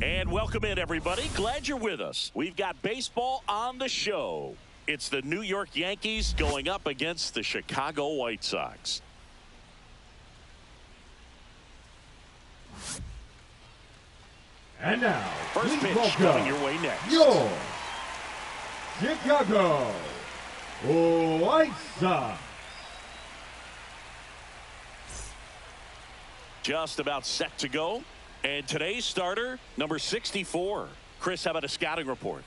And welcome in, everybody. Glad you're with us. We've got baseball on the show. It's the New York Yankees going up against the Chicago White Sox. And now, first pitch coming your way next. Your Chicago White Sox. Just about set to go. And today's starter, number 64. Chris, how about a scouting report?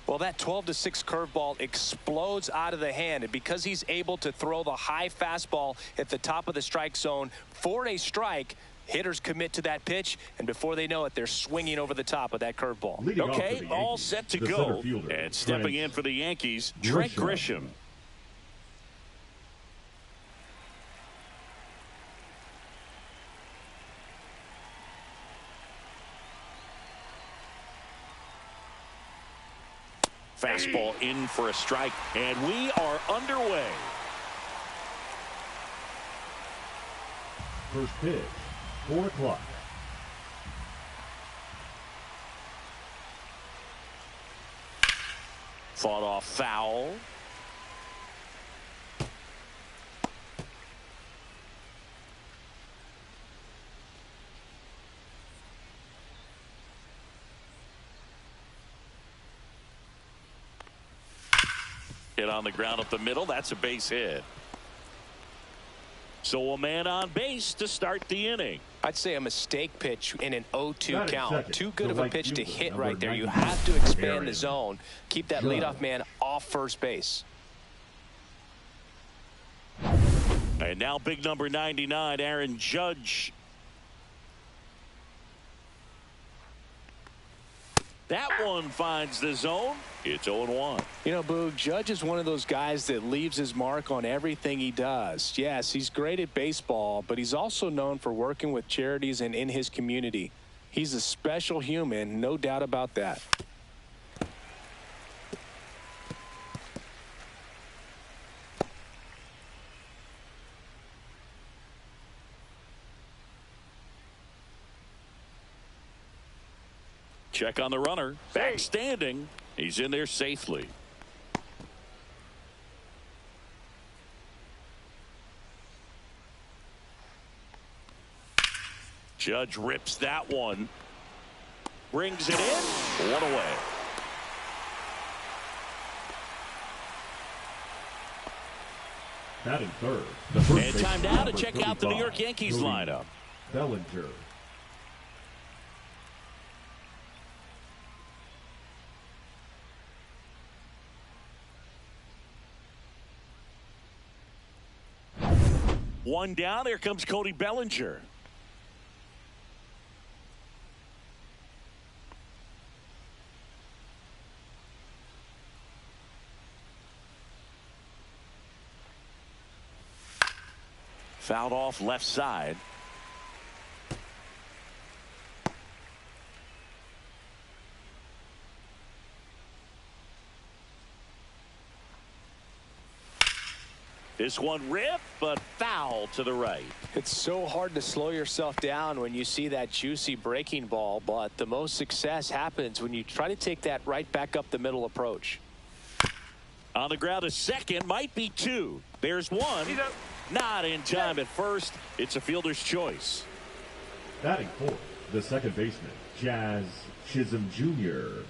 Well, that 12-6 curveball explodes out of the hand, and because he's able to throw the high fastball at the top of the strike zone for a strike, hitters commit to that pitch, and before they know it, they're swinging over the top of that curveball. Okay, all set to go. And stepping in for the Yankees, Trent Grisham. Fastball in for a strike, and we are underway. First pitch, 4 o'clock. Fought off foul. Hit on the ground up the middle. That's a base hit. So a man on base to start the inning. I'd say a mistake pitch in an 0-2 count. Second. Too good of a pitch to hit right there. You 99. have to expand the zone. Keep that leadoff man off first base. And now big number 99, Aaron Judge. That one finds the zone. It's 0-1. You know, Boog, Judge is one of those guys that leaves his mark on everything he does. Yes, he's great at baseball, but he's also known for working with charities and in his community. He's a special human, no doubt about that. Check on the runner. Back standing. He's in there safely. Judge rips that one. Brings it in. One away. Batting third. And time now to check out the New York Yankees lineup. Bellinger. One down. Here comes Cody Bellinger. Fouled off left side. This one ripped, but foul to the right. It's so hard to slow yourself down when you see that juicy breaking ball, but the most success happens when you try to take that right back up the middle approach. On the ground, a second, might be two. There's one. Not in time at first. It's a fielder's choice. Batting fourth, the second baseman, Jazz Chisholm Jr.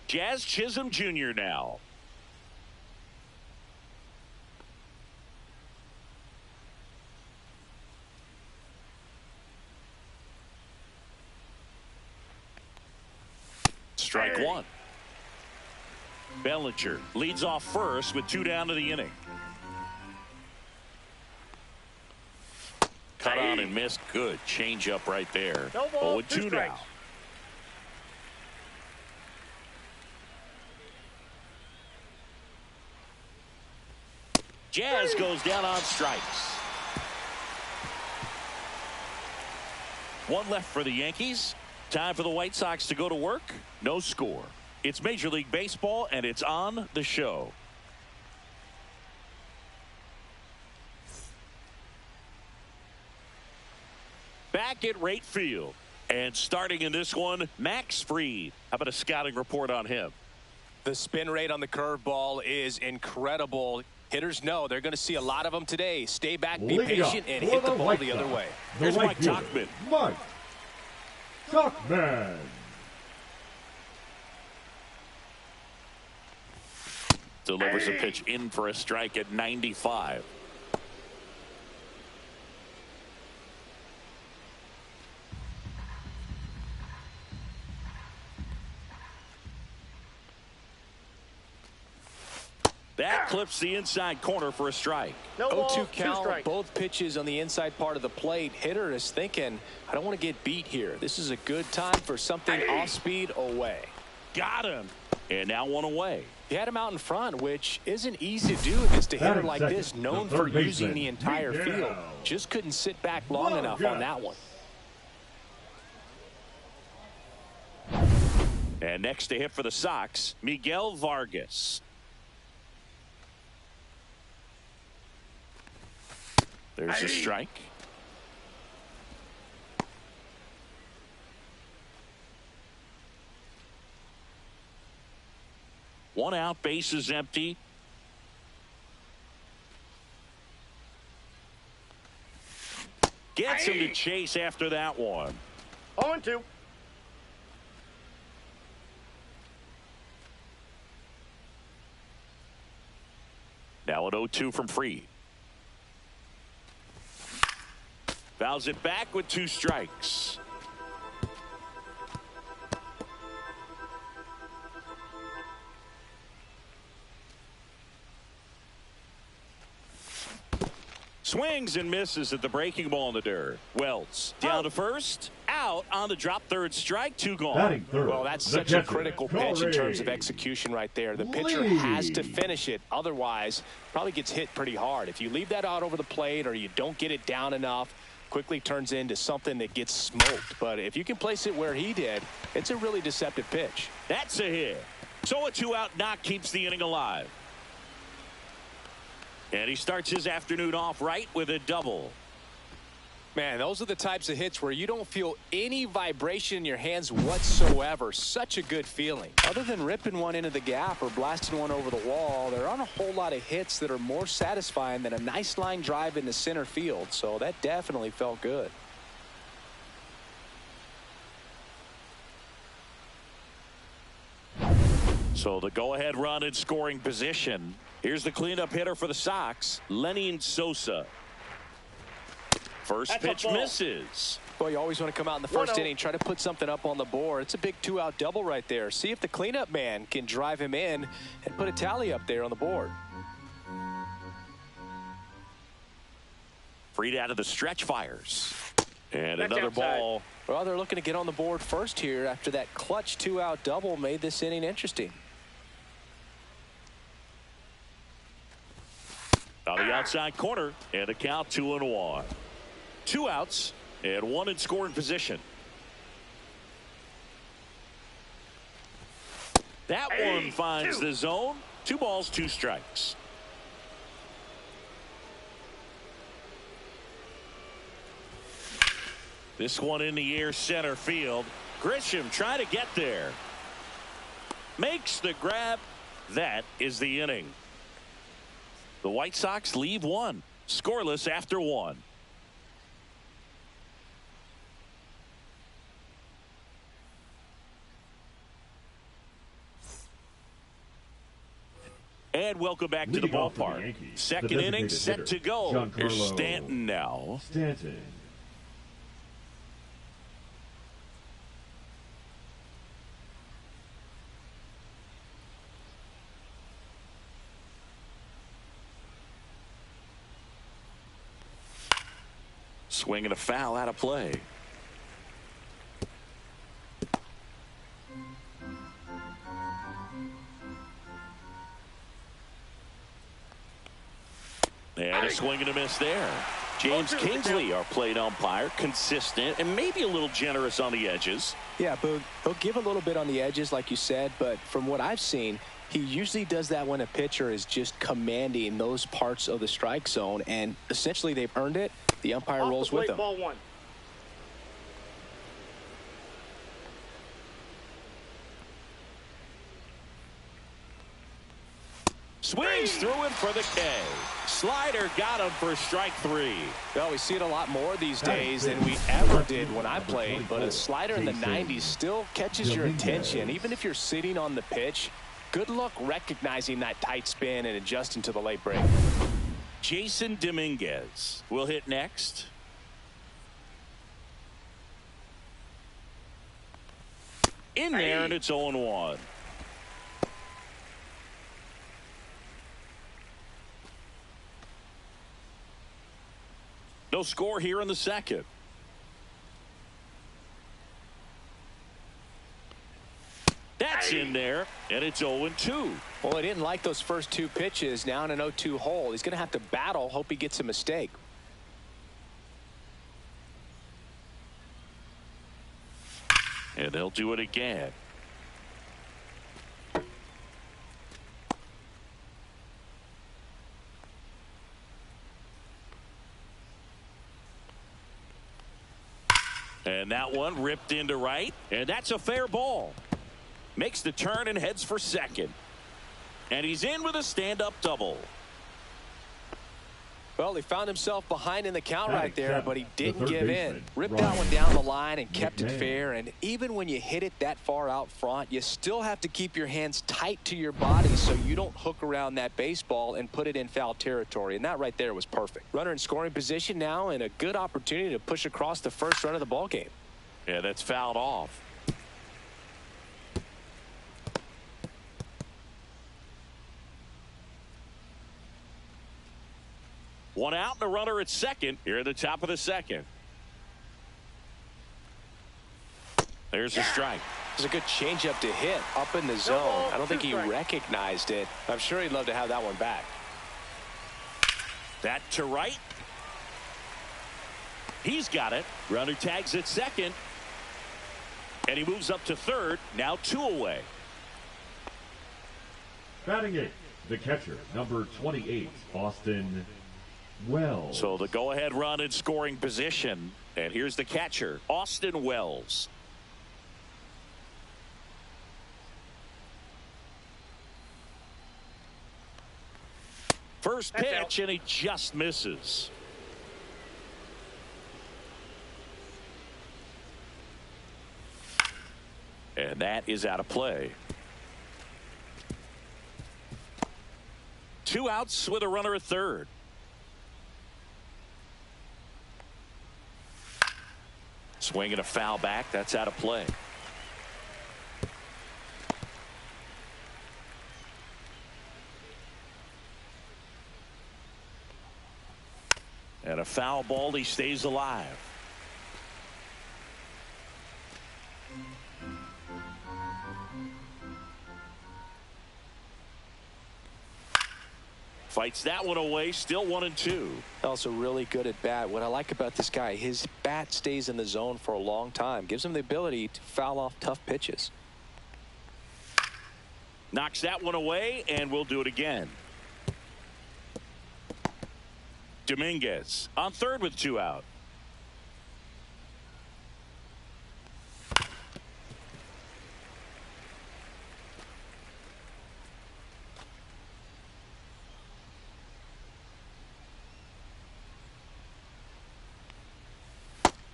Jazz Chisholm Jr. now. Strike one. Bellinger leads off first with 2 down to the inning. Cut on and missed. Good change up right there. 0-2 now. Jazz goes down on strikes. One left for the Yankees. Time for the White Sox to go to work. No score. It's Major League Baseball, and it's on the show. back at right field. And starting in this one, Max Fried. How about a scouting report on him? The spin rate on the curveball is incredible. Hitters know they're going to see a lot of them today. Stay back, be patient, and hit the ball the other way. Here's Mike Tauchman. Mike Tauchman. Delivers a pitch in for a strike at 95. That clips the inside corner for a strike. No ball, 0-2 count. Both pitches on the inside part of the plate. Hitter is thinking, I don't want to get beat here. This is a good time for something off speed away. Got him. And now one away. He had him out in front, which isn't easy to do against a hitter like this, known for using the entire field. Just couldn't sit back long enough on that one. And next to hit for the Sox, Miguel Vargas. There's a strike. One out, base is empty. Gets him to chase after that one. 0-2. Now an 0-2 from Fried. Fouls it back with 2 strikes. Swings and misses at the breaking ball in the dirt. Wells down to first, out on the drop, third strike, 2 gone. Well, that's such a critical pitch in terms of execution right there. The pitcher has to finish it. Otherwise, probably gets hit pretty hard. If you leave that out over the plate or you don't get it down enough, quickly turns into something that gets smoked. But if you can place it where he did, it's a really deceptive pitch. That's a hit. So a 2-out knock keeps the inning alive. And he starts his afternoon off right with a double. Man, those are the types of hits where you don't feel any vibration in your hands whatsoever. Such a good feeling. Other than ripping one into the gap or blasting one over the wall, there aren't a whole lot of hits that are more satisfying than a nice line drive into center field. So that definitely felt good. So the go-ahead run in scoring position. Here's the cleanup hitter for the Sox, Lenny Sosa. First pitch misses. Boy, you always want to come out in the first inning, try to put something up on the board. It's a big 2-out double right there. See if the cleanup man can drive him in and put a tally up there on the board. Fried out of the stretch, fires. And another ball. Well, they're looking to get on the board first here after that clutch 2-out double made this inning interesting. On the outside corner, and a count 2-1. 2 outs and 1 in scoring position. That one finds the zone. 2 balls, 2 strikes. This one in the air, center field. Grisham trying to get there. Makes the grab. That is the inning. The White Sox leave 1, scoreless after 1. And welcome back to the ballpark. Second inning set to go. Here's Stanton now. Stanton. Swing and a foul out of play. And a swing and a miss there. James Kingsley, our plate umpire, consistent and maybe a little generous on the edges. Yeah, but he'll give a little bit on the edges, like you said, but from what I've seen, he usually does that when a pitcher is just commanding those parts of the strike zone, and essentially they've earned it. The umpire rolls with them. Ball 1. Swings through it for the K. Slider got him for strike 3. Well, we see it a lot more these days than we ever did when I played, but a slider in the 90s still catches your attention. Even if you're sitting on the pitch, good luck recognizing that tight spin and adjusting to the late break. Jason Dominguez will hit next. In there, and it's 0-1. No score here in the second. That's in there, and it's 0-2. Well, he didn't like those first 2 pitches. Now in an 0-2 hole, he's going to have to battle, hope he gets a mistake. And they'll do it again. And that one ripped into right, and that's a fair ball. Makes the turn and heads for second. And he's in with a stand-up double. Well, he found himself behind in the count right there, but he didn't give in. Ripped Right. that one down the line and kept it fair. And even when you hit it that far out front, you still have to keep your hands tight to your body so you don't hook around that baseball and put it in foul territory. And that right there was perfect. Runner in scoring position now, and a good opportunity to push across the first run of the ball game. Yeah, that's fouled off. One out and a runner at second here at the top of the second. There's a strike. It's a good changeup to hit up in the zone. I don't think he recognized it. I'm sure he'd love to have that one back. That to right. He's got it. Runner tags at second. And he moves up to third. Now 2 away. Batting 8th, the catcher, number 28, Austin Wells. So the go-ahead run in scoring position. And here's the catcher, Austin Wells. First pitch, and he just misses. And that is out of play. 2 outs with a runner at third. Swing and a foul back. That's out of play. And a foul ball. He stays alive. Fights that one away. Still 1-2. Also really good at bat. What I like about this guy, his bat stays in the zone for a long time. Gives him the ability to foul off tough pitches. Knocks that one away, and we'll do it again. Dominguez on third with 2 out.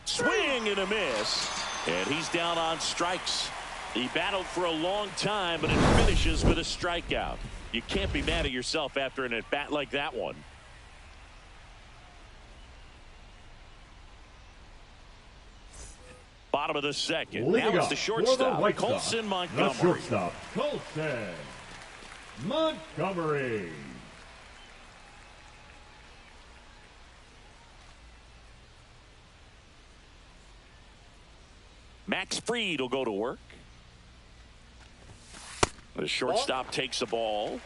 Swing and a miss, and he's down on strikes. He battled for a long time, but it finishes with a strikeout. You can't be mad at yourself after an at-bat like that one. Bottom of the second. Leading now it's up the for the shortstop, White Sox, Colson Montgomery. The shortstop, Colson Montgomery. Max Fried will go to work. The shortstop takes the ball.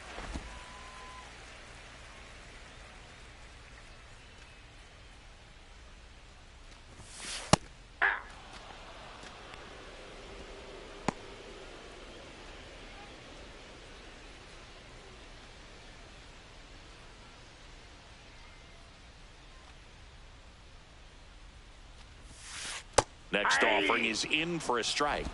Next offering is in for a strike.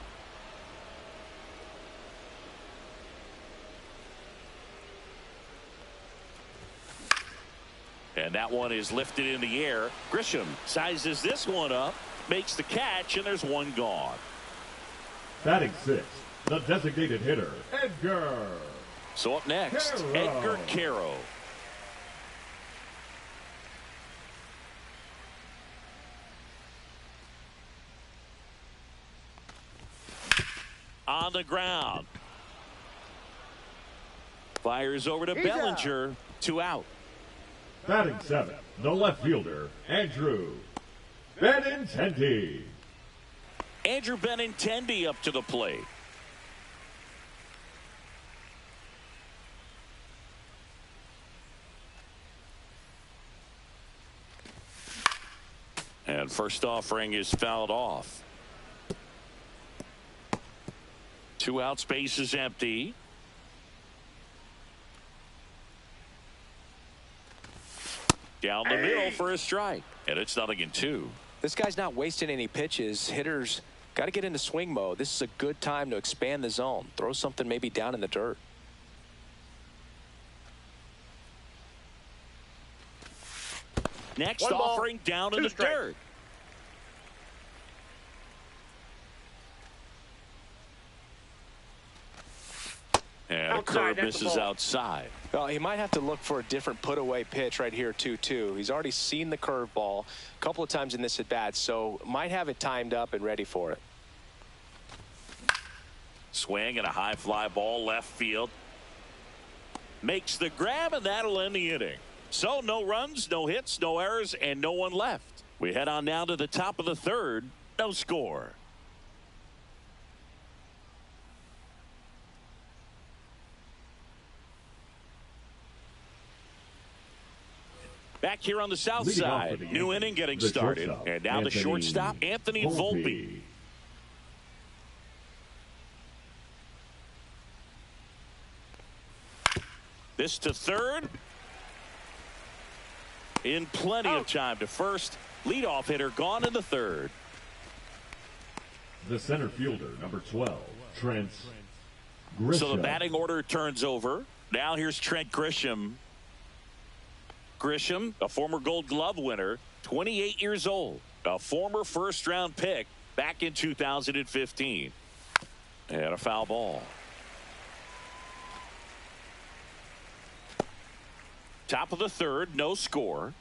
And that one is lifted in the air. Grisham sizes this one up, makes the catch, and there's one gone. Batting sixth, the designated hitter, Edgar. So up next, Caro. Edgar Caro. On the ground. Fires over to Bellinger. 2 out. Batting seventh, the left fielder, Andrew Benintendi. Andrew Benintendi up to the plate. And first offering is fouled off. 2 out, space is empty. Down the middle for a strike. And it's 0-2. This guy's not wasting any pitches. Hitters got to get into swing mode. This is a good time to expand the zone. Throw something maybe down in the dirt. Next offering down in the dirt. And a curve misses outside. Well, he might have to look for a different put-away pitch right here, 2-2. He's already seen the curveball a couple of times in this at-bat, so might have it timed up and ready for it. Swing and a high fly ball left field. Makes the grab, and that'll end the inning. So no runs, no hits, no errors, and no one left. We head on now to the top of the third. No score. Back here on the south side, new inning getting started. And now the shortstop, Anthony Volpe. This to third. In plenty of time to first. Leadoff hitter gone in the third. The center fielder, number 12, Trent Grisham. So the batting order turns over. Now here's Trent Grisham. Grisham, a former Gold Glove winner, 28 years old, a former first-round pick back in 2015. And a foul ball. Top of the third, no score.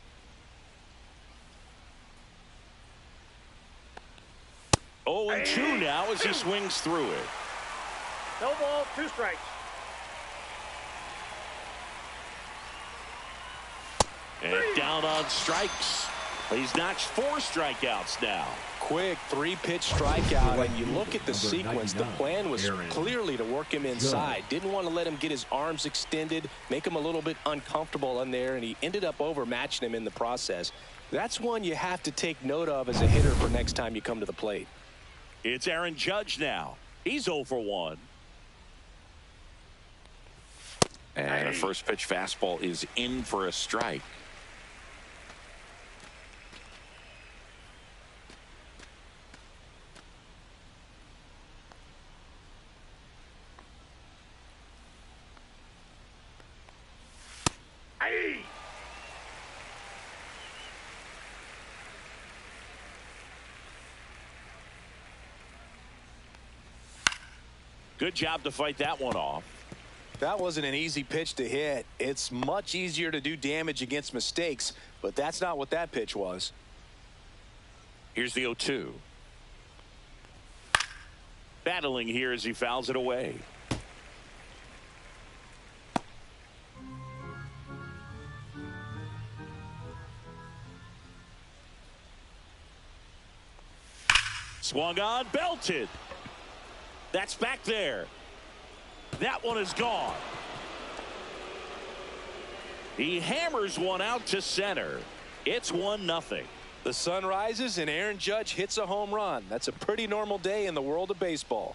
Oh, and 2 now as he swings through it. No ball, 2 strikes. And down on strikes. He's notched 4 strikeouts now. Quick 3-pitch strikeout, and you look at the sequence. The plan was clearly to work him inside. Didn't want to let him get his arms extended, make him a little bit uncomfortable in there, and he ended up overmatching him in the process. That's one you have to take note of as a hitter for next time you come to the plate. It's Aaron Judge now. He's 0 for 1. And a first pitch fastball is in for a strike. Good job to fight that one off. That wasn't an easy pitch to hit. It's much easier to do damage against mistakes, but that's not what that pitch was. Here's the 0-2. Battling here as he fouls it away. Swung on, belted. That's back there. That one is gone. He hammers one out to center. It's 1-0. The sun rises and Aaron Judge hits a home run. That's a pretty normal day in the world of baseball.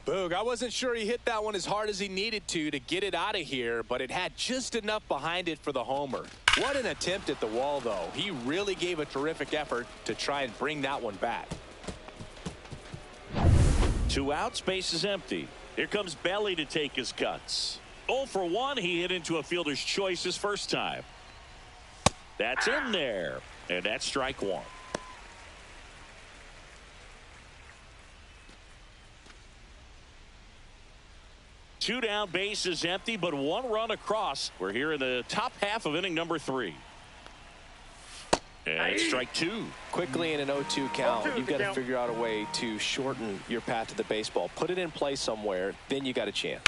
Boog, I wasn't sure he hit that one as hard as he needed to get it out of here, but it had just enough behind it for the homer. What an attempt at the wall, though. He really gave a terrific effort to try and bring that one back. 2 outs, base is empty. Here comes Belly to take his cuts. 0 for 1. He hit into a fielder's choice his first time. That's in there, and that's strike 1. Two down, base is empty, but 1 run across. We're here in the top half of inning number 3. And it's strike 2. Quickly in an 0-2 count, you've got to figure out a way to shorten your path to the baseball. Put it in play somewhere, then you got a chance.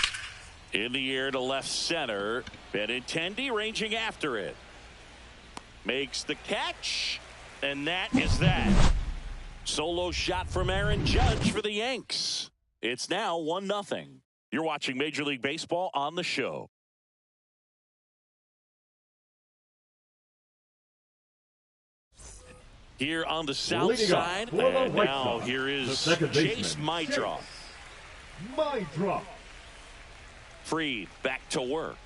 In the air to left center. Benintendi ranging after it. Makes the catch, and that is that. Solo shot from Aaron Judge for the Yanks. It's now 1-0. You're watching Major League Baseball on the show. Here on the south side, and now here is Chase Mydroff. Freed back to work.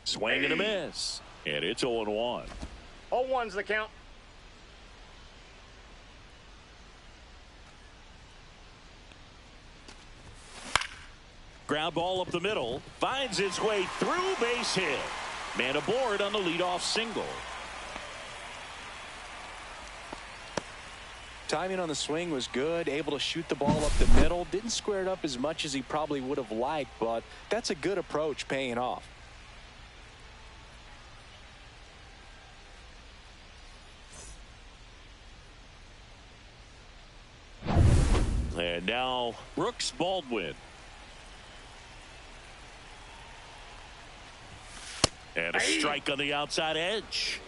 Swing and a miss. And it's 0-1. 0-1's the count. Ground ball up the middle. Finds its way through, base hit. Man aboard on the leadoff single. Timing on the swing was good. Able to shoot the ball up the middle. Didn't square it up as much as he probably would have liked, but that's a good approach, paying off. And now Brooks Baldwin. And a strike on the outside edge.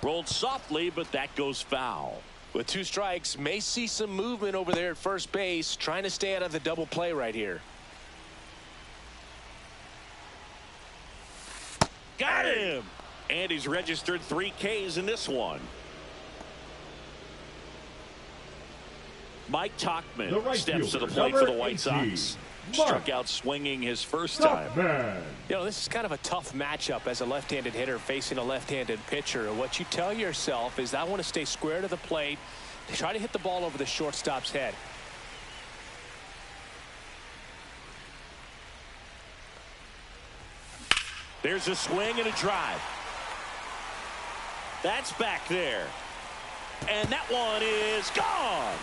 Rolled softly, but that goes foul. With 2 strikes, may see some movement over there at first base, trying to stay out of the double play right here. Got him! And he's registered 3 Ks in this one. Mike Tauchman steps to the plate for the White Sox. Struck out swinging his first time. You know, this is kind of a tough matchup as a left-handed hitter facing a left-handed pitcher. What you tell yourself is, I want to stay square to the plate, try to hit the ball over the shortstop's head. There's a swing and a drive. That's back there. And that one is gone.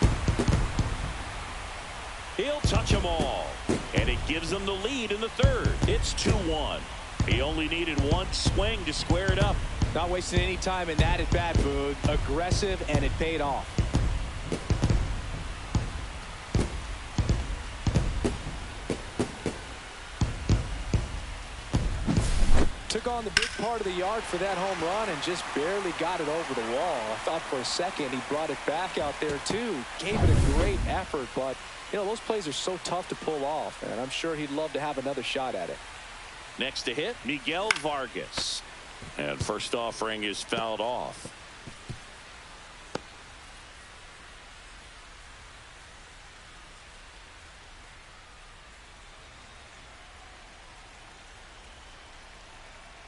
He'll touch them all. And it gives them the lead in the 3rd. It's 2-1. He only needed 1 swing to square it up. Not wasting any time in that at bat, Boog. Aggressive, and it paid off. Took on the big part of the yard for that home run and just barely got it over the wall. I thought for a second he brought it back out there too. Gave it a great effort, but you know, those plays are so tough to pull off, and I'm sure he'd love to have another shot at it. Next to hit, Miguel Vargas. And first offering is fouled off.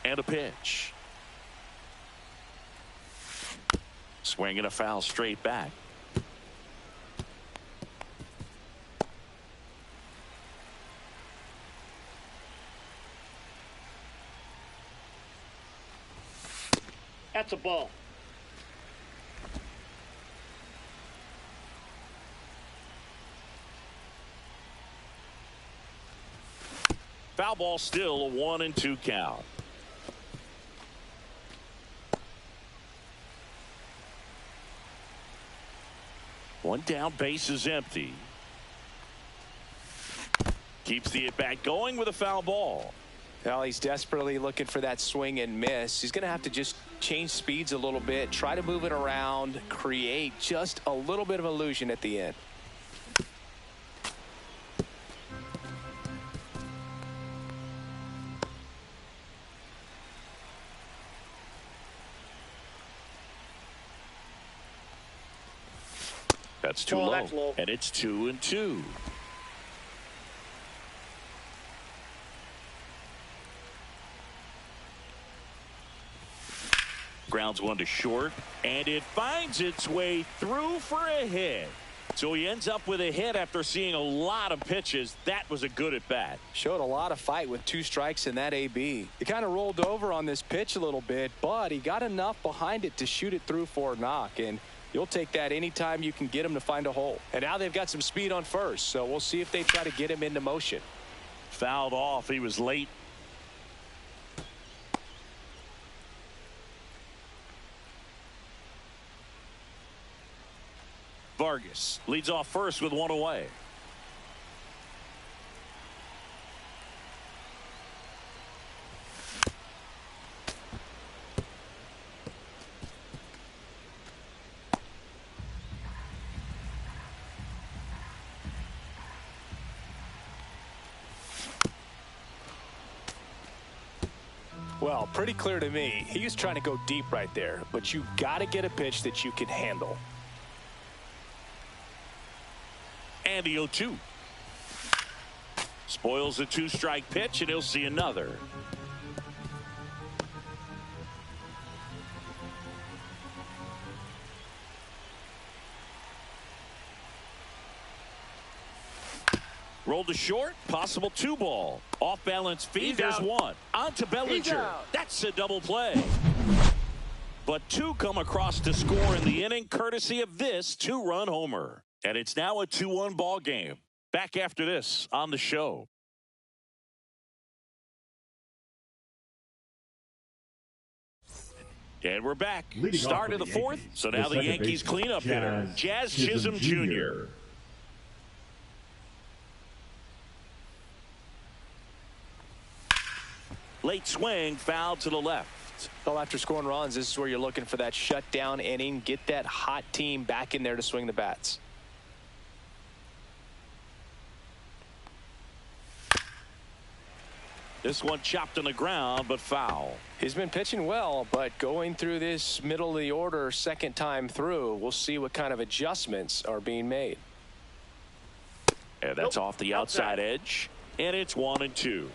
And a pitch. Swing and a foul straight back. That's a ball. Foul ball, still a 1-2 count. One down, base is empty. Keeps the at-bat going with a foul ball. Well, he's desperately looking for that swing and miss. He's going to have to just change speeds a little bit, try to move it around, create just a little bit of illusion at the end. That's too Oh, low. that's low. And it's 2-2. Grounds one to short, and it finds its way through for a hit. So he ends up with a hit after seeing a lot of pitches. That was a good at bat. Showed a lot of fight with 2 strikes in that AB. He kind of rolled over on this pitch a little bit, but he got enough behind it to shoot it through for a knock. And you'll take that anytime you can get him to find a hole. And now they've got some speed on first, so we'll see if they try to get him into motion. Fouled off. He was late. Vargas leads off first with 1 away. Well, pretty clear to me. He was trying to go deep right there, but you got to get a pitch that you can handle. And the 0-2. Spoils a 2-strike pitch, and he'll see another. Rolled to short, possible 2-ball. Off balance feed, there's one. On to Bellinger. That's a double play. But 2 come across to score in the inning, courtesy of this 2-run homer. And it's now a 2-1 ball game. Back after this on the show. And we're back. Leading Start off of the for 4th. So now the second Yankees baseman, cleanup hitter, Jazz Chisholm Jr. Late swing, foul to the left. Well, after scoring runs, this is where you're looking for that shutdown inning. Get that hot team back in there to swing the bats. This one chopped on the ground, but foul. He's been pitching well, but going through this middle of the order second time through, we'll see what kind of adjustments are being made. And that's off the outside edge, and it's 1-2.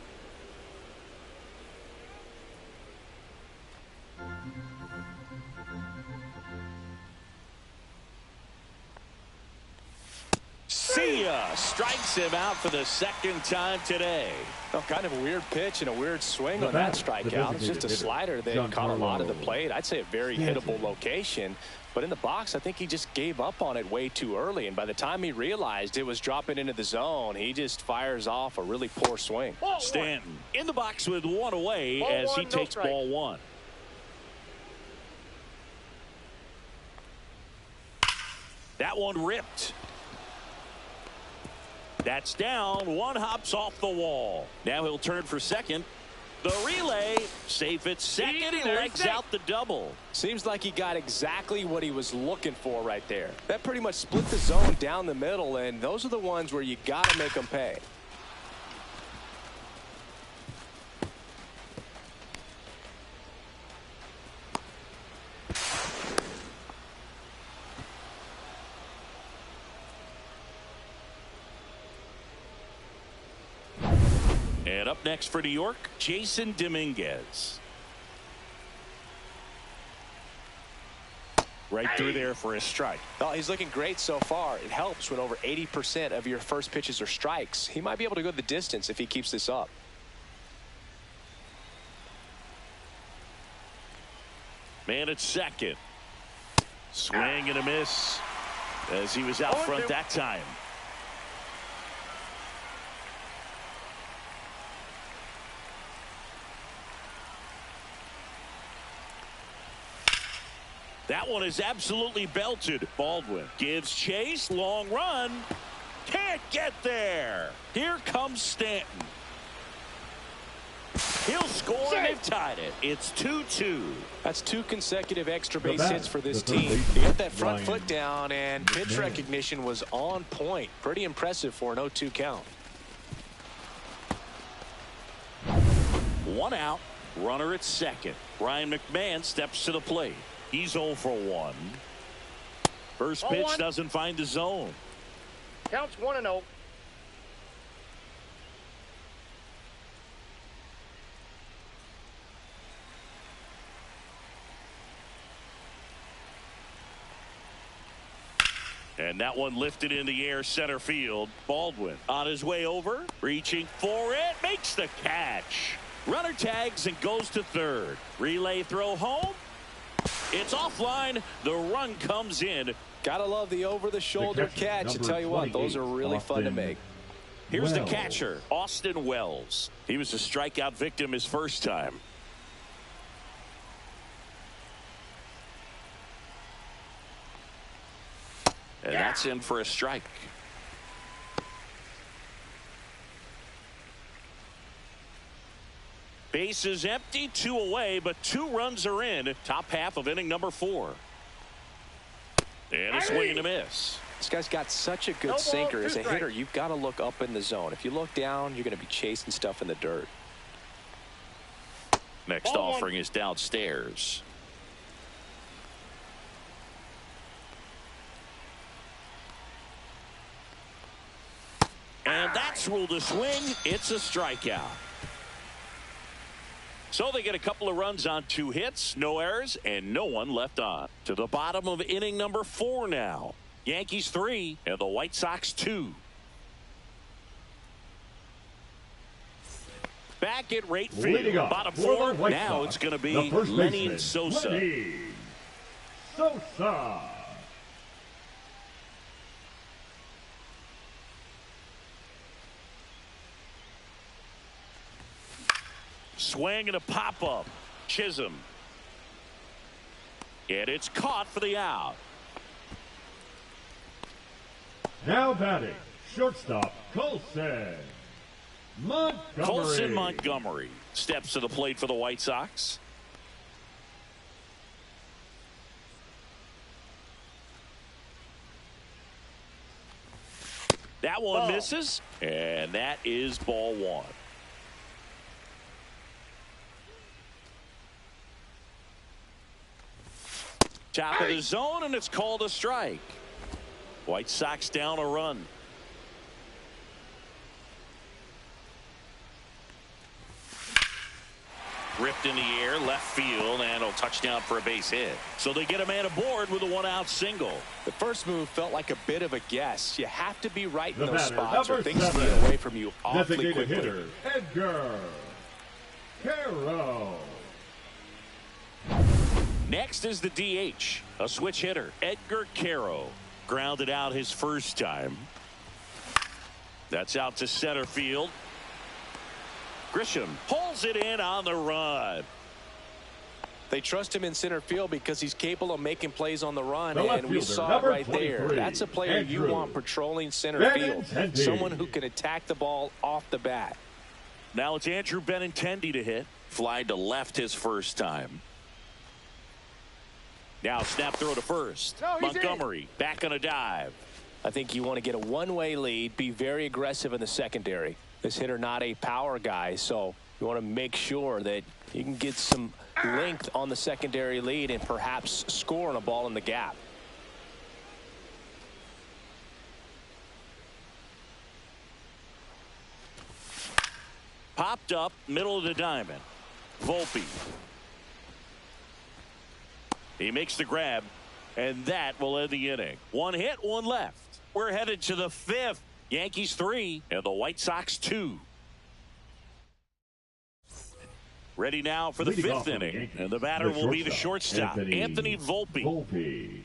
See ya! Strikes him out for the second time today. Oh, kind of a weird pitch and a weird swing on that strikeout. It's just a slider that caught a lot of the plate. I'd say a very hittable location. But in the box, I think he just gave up on it way too early. And by the time he realized it was dropping into the zone, he just fires off a really poor swing. Stanton in the box with 1 away as he takes ball 1. That one ripped. That's down. 1 hops off the wall. Now he'll turn for second. The relay, safe at second. He legs out the double. Seems like he got exactly what he was looking for right there. That pretty much split the zone down the middle, and those are the ones where you got to make them pay. And up next for New York, Jason Dominguez. Right through there for a strike. Well, he's looking great so far. It helps when over 80% of your first pitches are strikes. He might be able to go the distance if he keeps this up. Man at second. Swing and a miss as he was out front that time. That one is absolutely belted. Baldwin gives chase. Long run. Can't get there. Here comes Stanton. He'll score, and they've tied it. It's 2-2. That's 2 consecutive extra base hits for this team. He got that front foot down, and pitch recognition was on point. Pretty impressive for an 0-2 count. 1 out. Runner at second. Ryan McMahon steps to the plate. He's 0 for 1. First pitch doesn't find the zone. Counts 1-0. And that one lifted in the air center field. Baldwin on his way over, reaching for it, makes the catch. Runner tags and goes to third. Relay throw home. It's offline. The run comes in. Gotta love the over-the-shoulder catch. I tell you what, those are really fun to make. Here's the catcher, Austin Wells. He was a strikeout victim his first time. And that's in for a strike. Base is empty, 2 away, but 2 runs are in. Top half of inning number 4. And a swing and a miss. This guy's got such a good sinker. As a hitter, you've got to look up in the zone. If you look down, you're going to be chasing stuff in the dirt. Next offering is downstairs. And that's ruled a swing. It's a strikeout. So they get a couple of runs on 2 hits, no errors, and no one left on. To the bottom of inning number 4 now. Yankees 3 and the White Sox 2. Back at right field. Bottom 4. Now it's going to be Lenny Sosa. Lenny Sosa. Swing and a pop-up. Chisholm. And it's caught for the out. Now batting, shortstop Colson Montgomery. Colson Montgomery steps to the plate for the White Sox. That one misses, and that is ball 1. Top of the zone, and it's called a strike. White Sox down a run. Ripped in the air, left field, and a touchdown for a base hit. So they get a man aboard with a 1-out single. The first move felt like a bit of a guess. You have to be right in The those batter, spots or things 7, get away from you awfully designated quickly. hitter Edgar Caro. Next is the DH, a switch hitter, Edgar Caro. Grounded out his first time. That's out to center field. Grisham pulls it in on the run. They trust him in center field because he's capable of making plays on the run, The and we left fielder, saw it number right there. 23, That's a player you Andrew want patrolling center field. Benintendi. Someone who can attack the ball off the bat. Now it's Andrew Benintendi to hit. Fly to left his first time. Now snap throw to first. Montgomery back on a dive. I think you want to get a one-way lead, be very aggressive in the secondary. This hitter not a power guy, so you want to make sure that you can get some length on the secondary lead and perhaps score on a ball in the gap. Popped up middle of the diamond. Volpe. He makes the grab, and that will end the inning. 1 hit, 1 left. We're headed to the 5th. Yankees 3 and the White Sox 2. Ready now for the Leading 5th off for the inning, Yankees, and the batter will be the shortstop, Anthony Volpe. Volpe.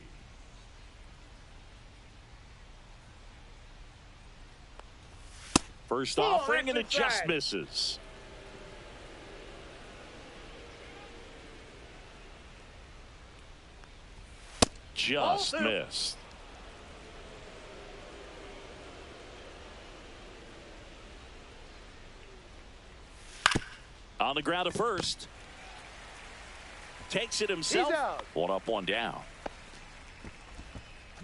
First offering, and it just misses. Just missed. On the ground at first. Takes it himself. 1 up, 1 down.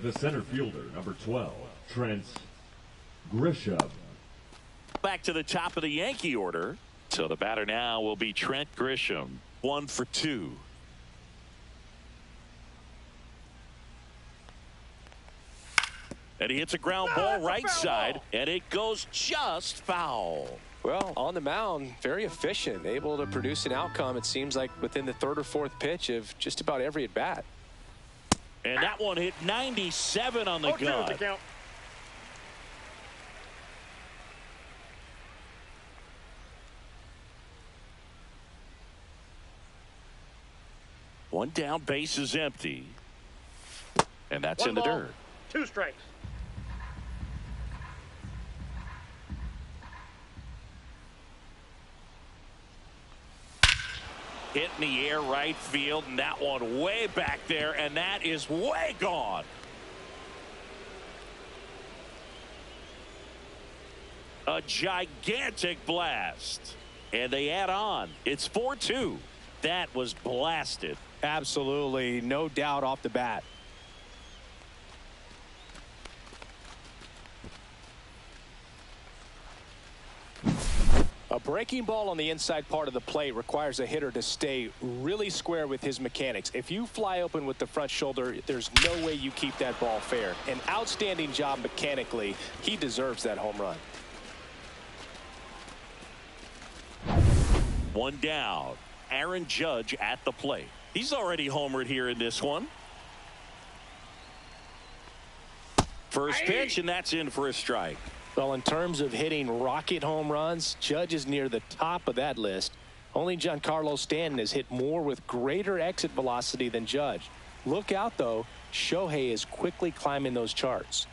The center fielder, number 12, Trent Grisham. Back to the top of the Yankee order. So the batter now will be Trent Grisham. 1 for 2. And he hits a ground ball right side, and it goes just foul. Well, on the mound, very efficient, able to produce an outcome, it seems like, within the third or fourth pitch of just about every at-bat. And that one hit 97 on the gun. One down, base is empty. And that's in the dirt. 2 strikes. Hit in the air right field, and that one way back there, and that is way gone. A gigantic blast. And they add on. It's 4-2. That was blasted. Absolutely, no doubt off the bat. A breaking ball on the inside part of the plate requires a hitter to stay really square with his mechanics. If you fly open with the front shoulder, there's no way you keep that ball fair. An outstanding job mechanically. He deserves that home run. One down. Aaron Judge at the plate. He's already homered here in this one. First pitch, and that's in for a strike. Well, in terms of hitting rocket home runs, Judge is near the top of that list. Only Giancarlo Stanton has hit more with greater exit velocity than Judge. Look out, though. Shohei is quickly climbing those charts.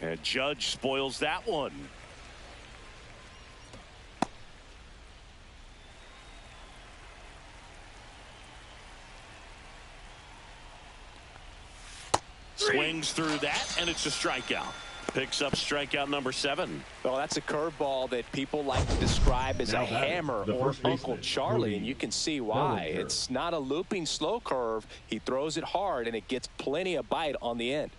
And Judge spoils that one. Swings through that, and it's a strikeout. Picks up strikeout number 7. Well, that's a curveball that people like to describe as a hammer or Uncle Charlie, and you can see why. It's not a looping slow curve. He throws it hard, and it gets plenty of bite on the end.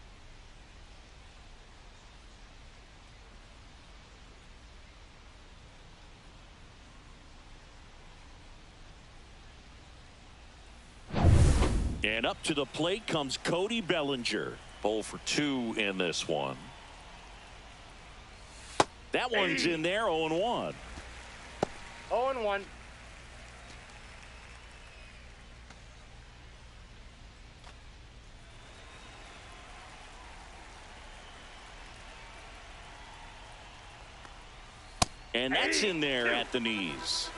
And up to the plate comes Cody Bellinger. 0 for 2 in this one. That one's in there, 0-1. 0-1. And that's in there at the knees.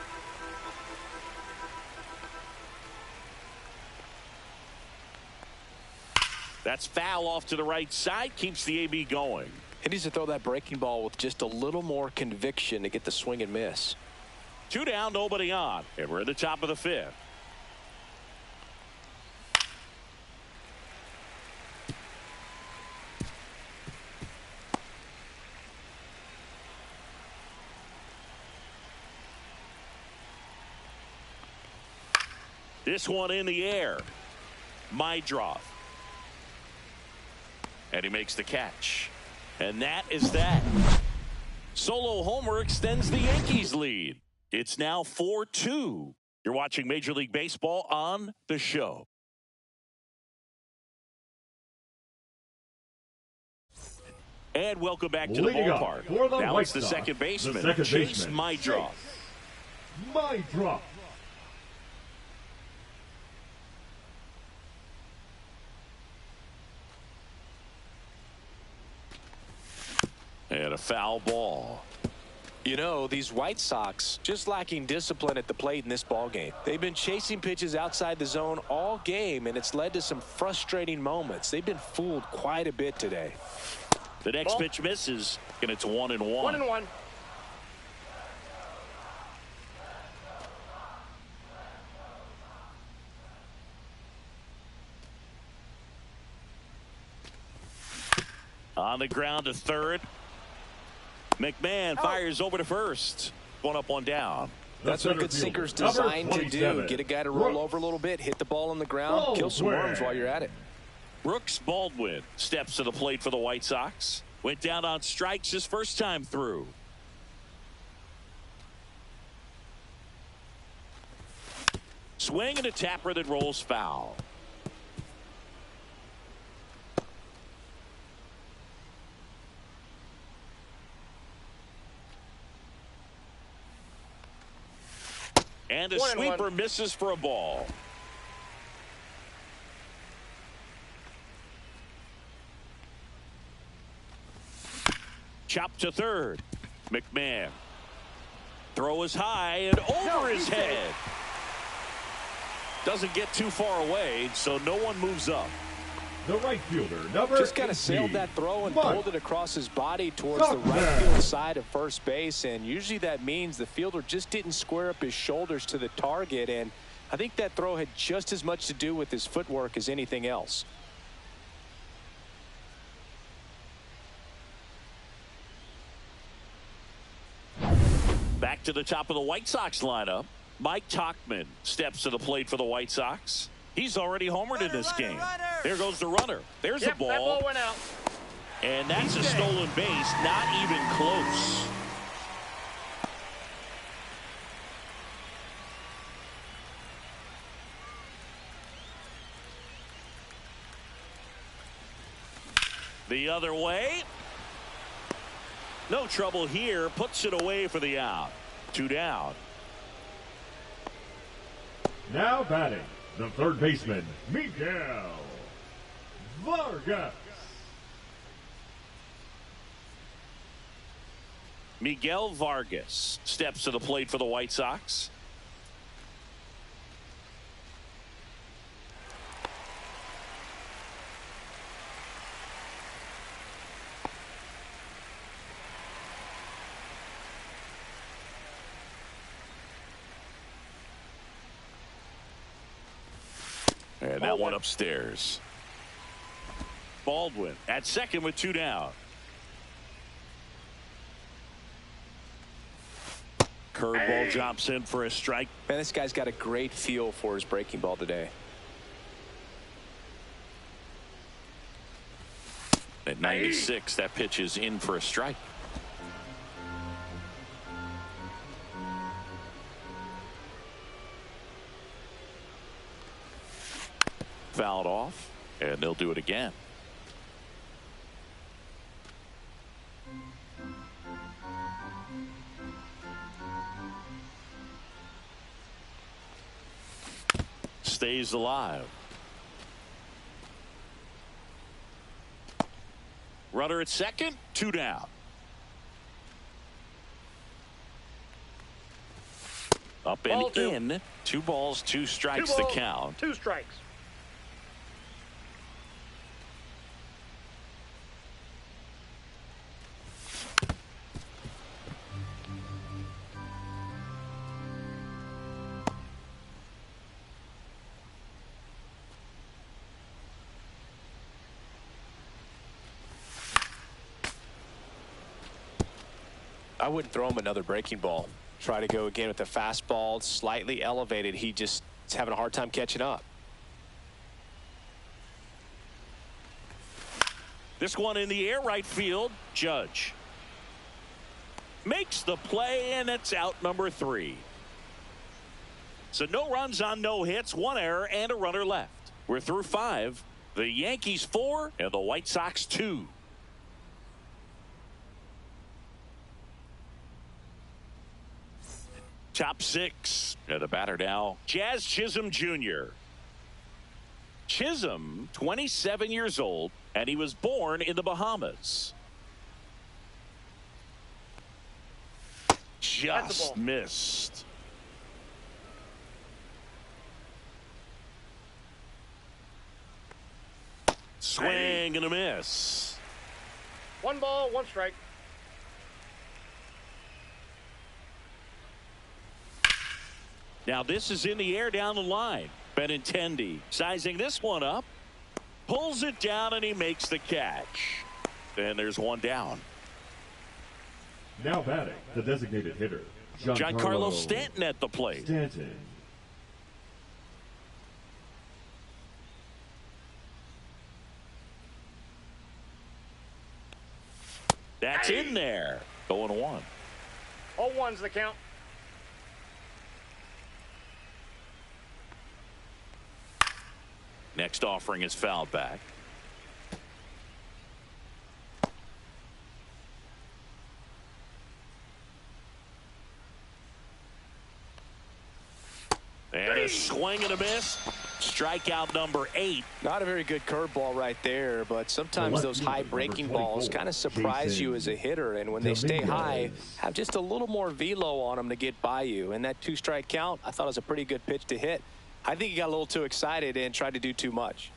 That's foul off to the right side. Keeps the AB going. He needs to throw that breaking ball with just a little more conviction to get the swing and miss. 2 down, nobody on. And we're at the top of the 5th. This one in the air. Mydroff. And he makes the catch. And that is that. Solo homer extends the Yankees lead. It's now 4-2. You're watching Major League Baseball on the show. And welcome back to the ballpark. Now it's the second baseman, Chase Mydroff. Mydroff. And a foul ball. You know, these White Sox just lacking discipline at the plate in this ball game. They've been chasing pitches outside the zone all game, and it's led to some frustrating moments. They've been fooled quite a bit today. The next pitch misses, and it's 1-1. 1-1. On the ground to third. McMahon fires over to first. 1 up, 1 down. That's what a good sinker's designed to do. Get a guy to roll over a little bit, hit the ball on the ground, kill some worms while you're at it. Brooks Baldwin steps to the plate for the White Sox. Went down on strikes his first time through. Swing and a tapper that rolls foul. And a 1-1. sweeper misses for a ball. Chop to third. McMahon. Throw is high and over his head. Doesn't get too far away, so no one moves up. The right fielder, number Just kind of 18, sailed that throw and Mike. pulled it across his body towards the right field side of first base. And usually that means the fielder just didn't square up his shoulders to the target. And I think that throw had just as much to do with his footwork as anything else. Back to the top of the White Sox lineup. Mike Tauchman steps to the plate for the White Sox. He's already homered in this game. There goes the runner. There's the ball. That ball went out. And that's a stolen base, not even close. The other way. No trouble here. Puts it away for the out. 2 down. Now batting, the third baseman, Miguel Vargas. Miguel Vargas steps to the plate for the White Sox. And that one upstairs. Baldwin at second with 2 down. Curveball drops in for a strike. Man, this guy's got a great feel for his breaking ball today. At 96, that pitch is in for a strike. Fouled off, and they'll do it again. Stays alive. Runner at second, 2 down. Up and Ball 2. in. 2 balls, 2 strikes 2 the balls, count. 2 strikes. I wouldn't throw him another breaking ball. Try to go again with the fastball, slightly elevated. He just is having a hard time catching up. This one in the air, right field. Judge makes the play, and it's out number 3. So no runs on no hits, 1 error, and a runner left. We're through 5. The Yankees 4 and the White Sox 2. Top 6. And the batter now, Jazz Chisholm Jr. Chisholm, 27 years old, and he was born in the Bahamas. Just missed. Swing and a miss. 1 ball, 1 strike. Now this is in the air down the line. Benintendi sizing this one up. Pulls it down and he makes the catch. And there's 1 down. Now batting, the designated hitter, Giancarlo Stanton at the plate. Stanton. That's in there. 0-1. 0-1's the count. Next offering is fouled back. A swing and a miss. Strikeout number 8. Not a very good curveball right there, but sometimes those high breaking balls kind of surprise you as a hitter, and when they stay high, have just a little more velo on them to get by you. And that 2-strike count, I thought was a pretty good pitch to hit. I think he got a little too excited and tried to do too much.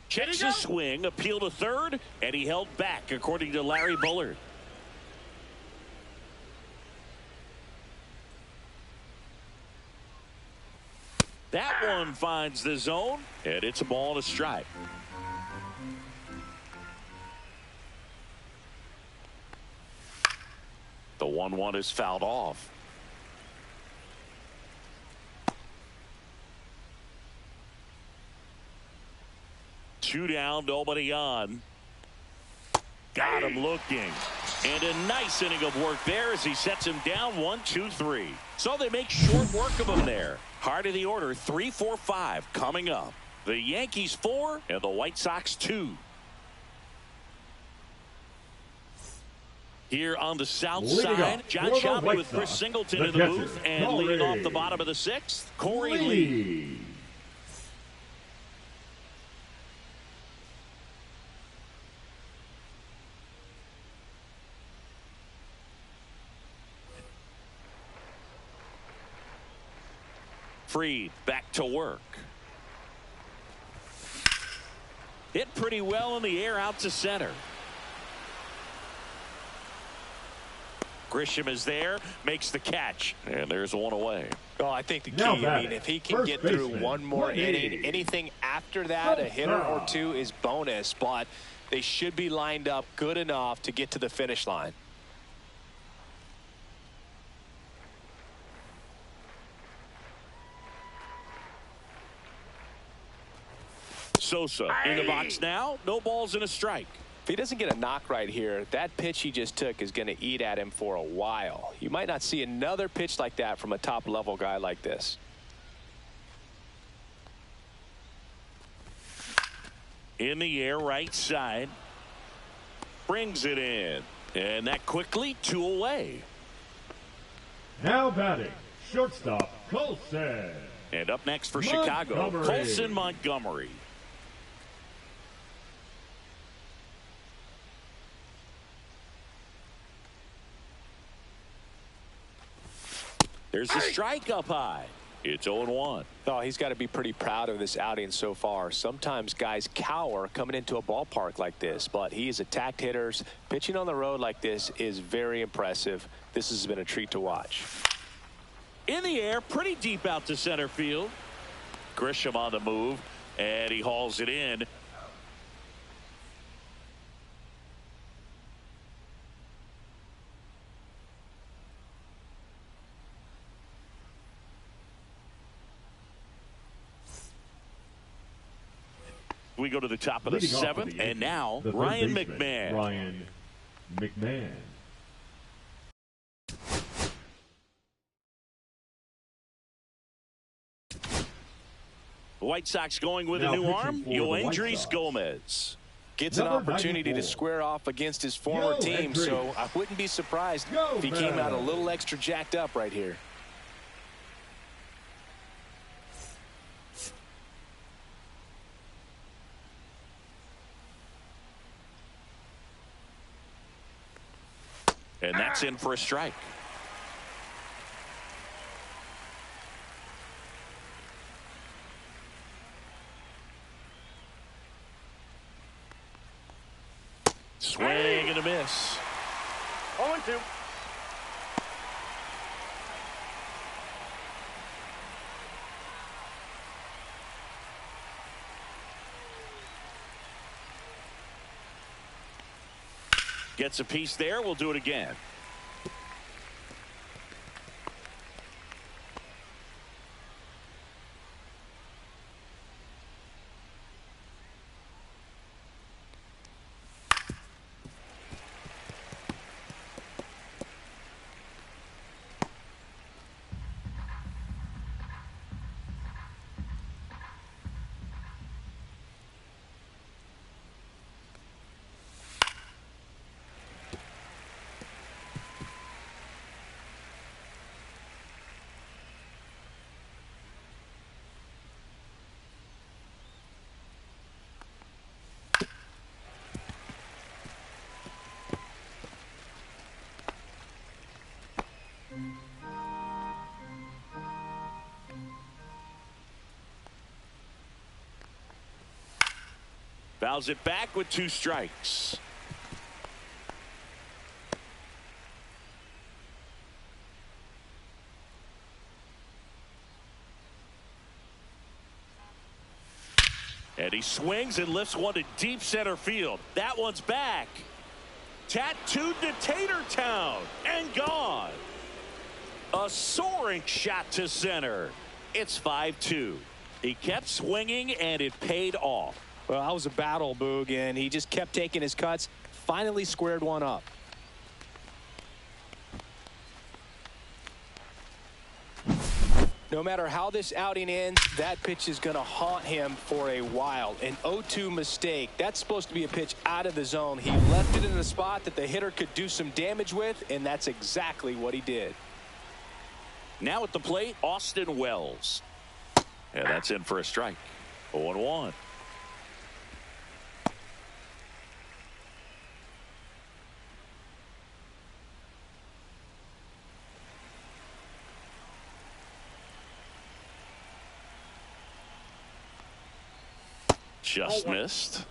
Checks his swing, appeal to third, and he held back, according to Larry Bullard. That one finds the zone, and it's a ball and a strike. The 1-1 is fouled off. Two down, nobody on. Got him looking. And a nice inning of work there as he sets him down 1, 2, 3. So they make short work of him there. Heart of the order, 3, 4, 5 coming up. The Yankees 4 and the White Sox 2. Here on the south side, John Shelby with Chris Singleton in the booth, and leading off the bottom of the 6th, Corey Lee. Freed back to work. Hit pretty well in the air out to center. Grisham is there, makes the catch, and there's one away. Oh, I think the key, I mean, if he can get through one more inning, anything after that, a hitter or two is bonus, but they should be lined up good enough to get to the finish line. Sosa in the box now. No balls and a strike. If he doesn't get a knock right here, that pitch he just took is going to eat at him for a while. You might not see another pitch like that from a top-level guy like this. In the air, right side. Brings it in. And that quickly, 2 away. Now batting, shortstop, Colson. And up next for Chicago, Colson Montgomery. There's a strike up high. It's 0-1. Oh, he's got to be pretty proud of this outing so far. Sometimes guys cower coming into a ballpark like this, but he has attacked hitters. Pitching on the road like this is very impressive. This has been a treat to watch. In the air, pretty deep out to center field. Grisham on the move, and he hauls it in. We go to the top of the 7th, and now Ryan McMahon. Ryan McMahon. The White Sox going with a new arm, Yoendrys Gomez. Gets an opportunity to square off against his former team, so I wouldn't be surprised if he came out a little extra jacked up right here. And that's in for a strike. Swing and a miss. 0-2. Gets a piece there. We'll do it again. Fouls it back with 2 strikes. And he swings and lifts one to deep center field. That one's back. Tattooed to Tatertown and gone. A soaring shot to center. It's 5-2. He kept swinging and it paid off. Well, that was a battle, Boog, and he just kept taking his cuts. Finally squared one up. No matter how this outing ends, that pitch is going to haunt him for a while. An 0-2 mistake. That's supposed to be a pitch out of the zone. He left it in a spot that the hitter could do some damage with, and that's exactly what he did. Now at the plate, Austin Wells. And that's in for a strike. 0-1. Just missed.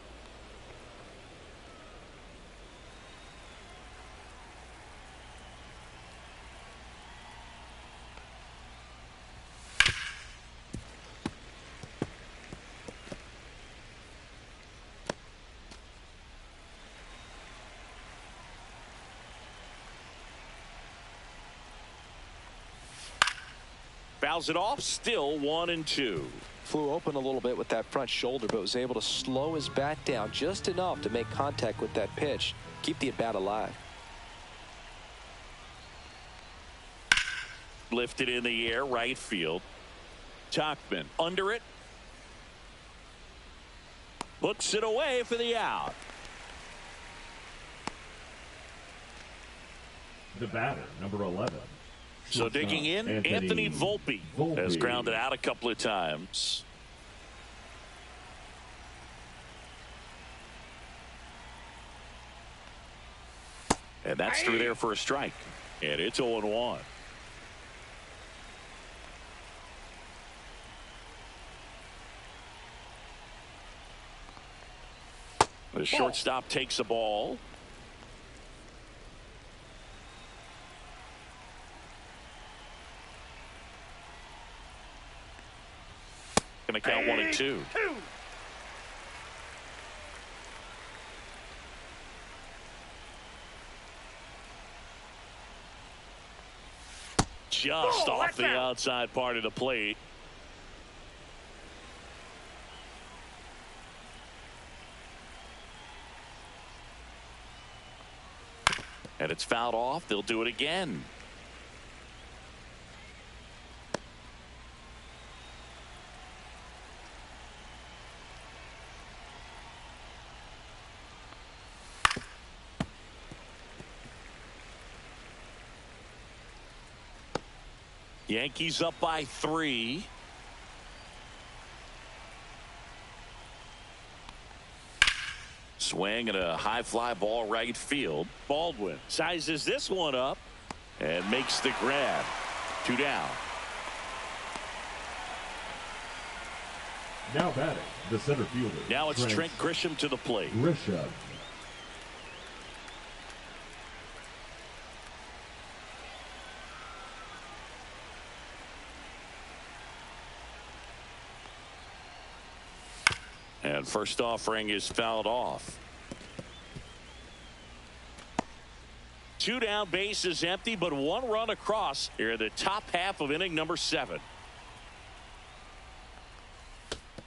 Fouls it off, still 1-2. Flew open a little bit with that front shoulder, but was able to slow his bat down just enough to make contact with that pitch. Keep the at-bat alive. Lifted in the air, right field. Tachman under it. Puts it away for the out. The batter, number 11. So digging in, Anthony Volpe has grounded out a couple of times. And that's through there for a strike. And it's 0-1. The shortstop takes the ball. Going to count 1-2. Just off the outside part of the plate. And it's fouled off. They'll do it again. Yankees up by 3. Swing and a high fly ball right field. Baldwin sizes this one up and makes the grab. 2 down. Now batting, the center fielder. Now it's Trent Grisham to the plate. Grisham. And first offering is fouled off. 2 down, base is empty, but 1 run across here in the top half of inning number 7.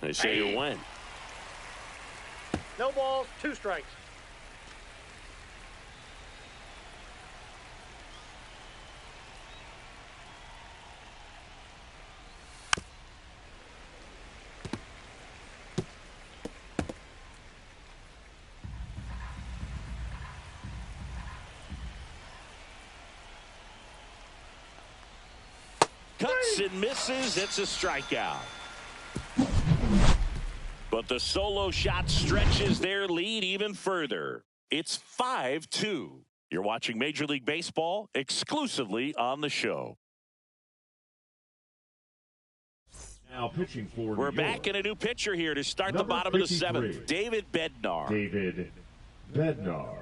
They say you win. No balls, 2 strikes. Cuts and misses. It's a strikeout. But the solo shot stretches their lead even further. It's 5-2. You're watching Major League Baseball exclusively on the show. Now pitching for We're New back York. in a new pitcher here to start the Number bottom of the 53. seventh. David Bednar. David Bednar.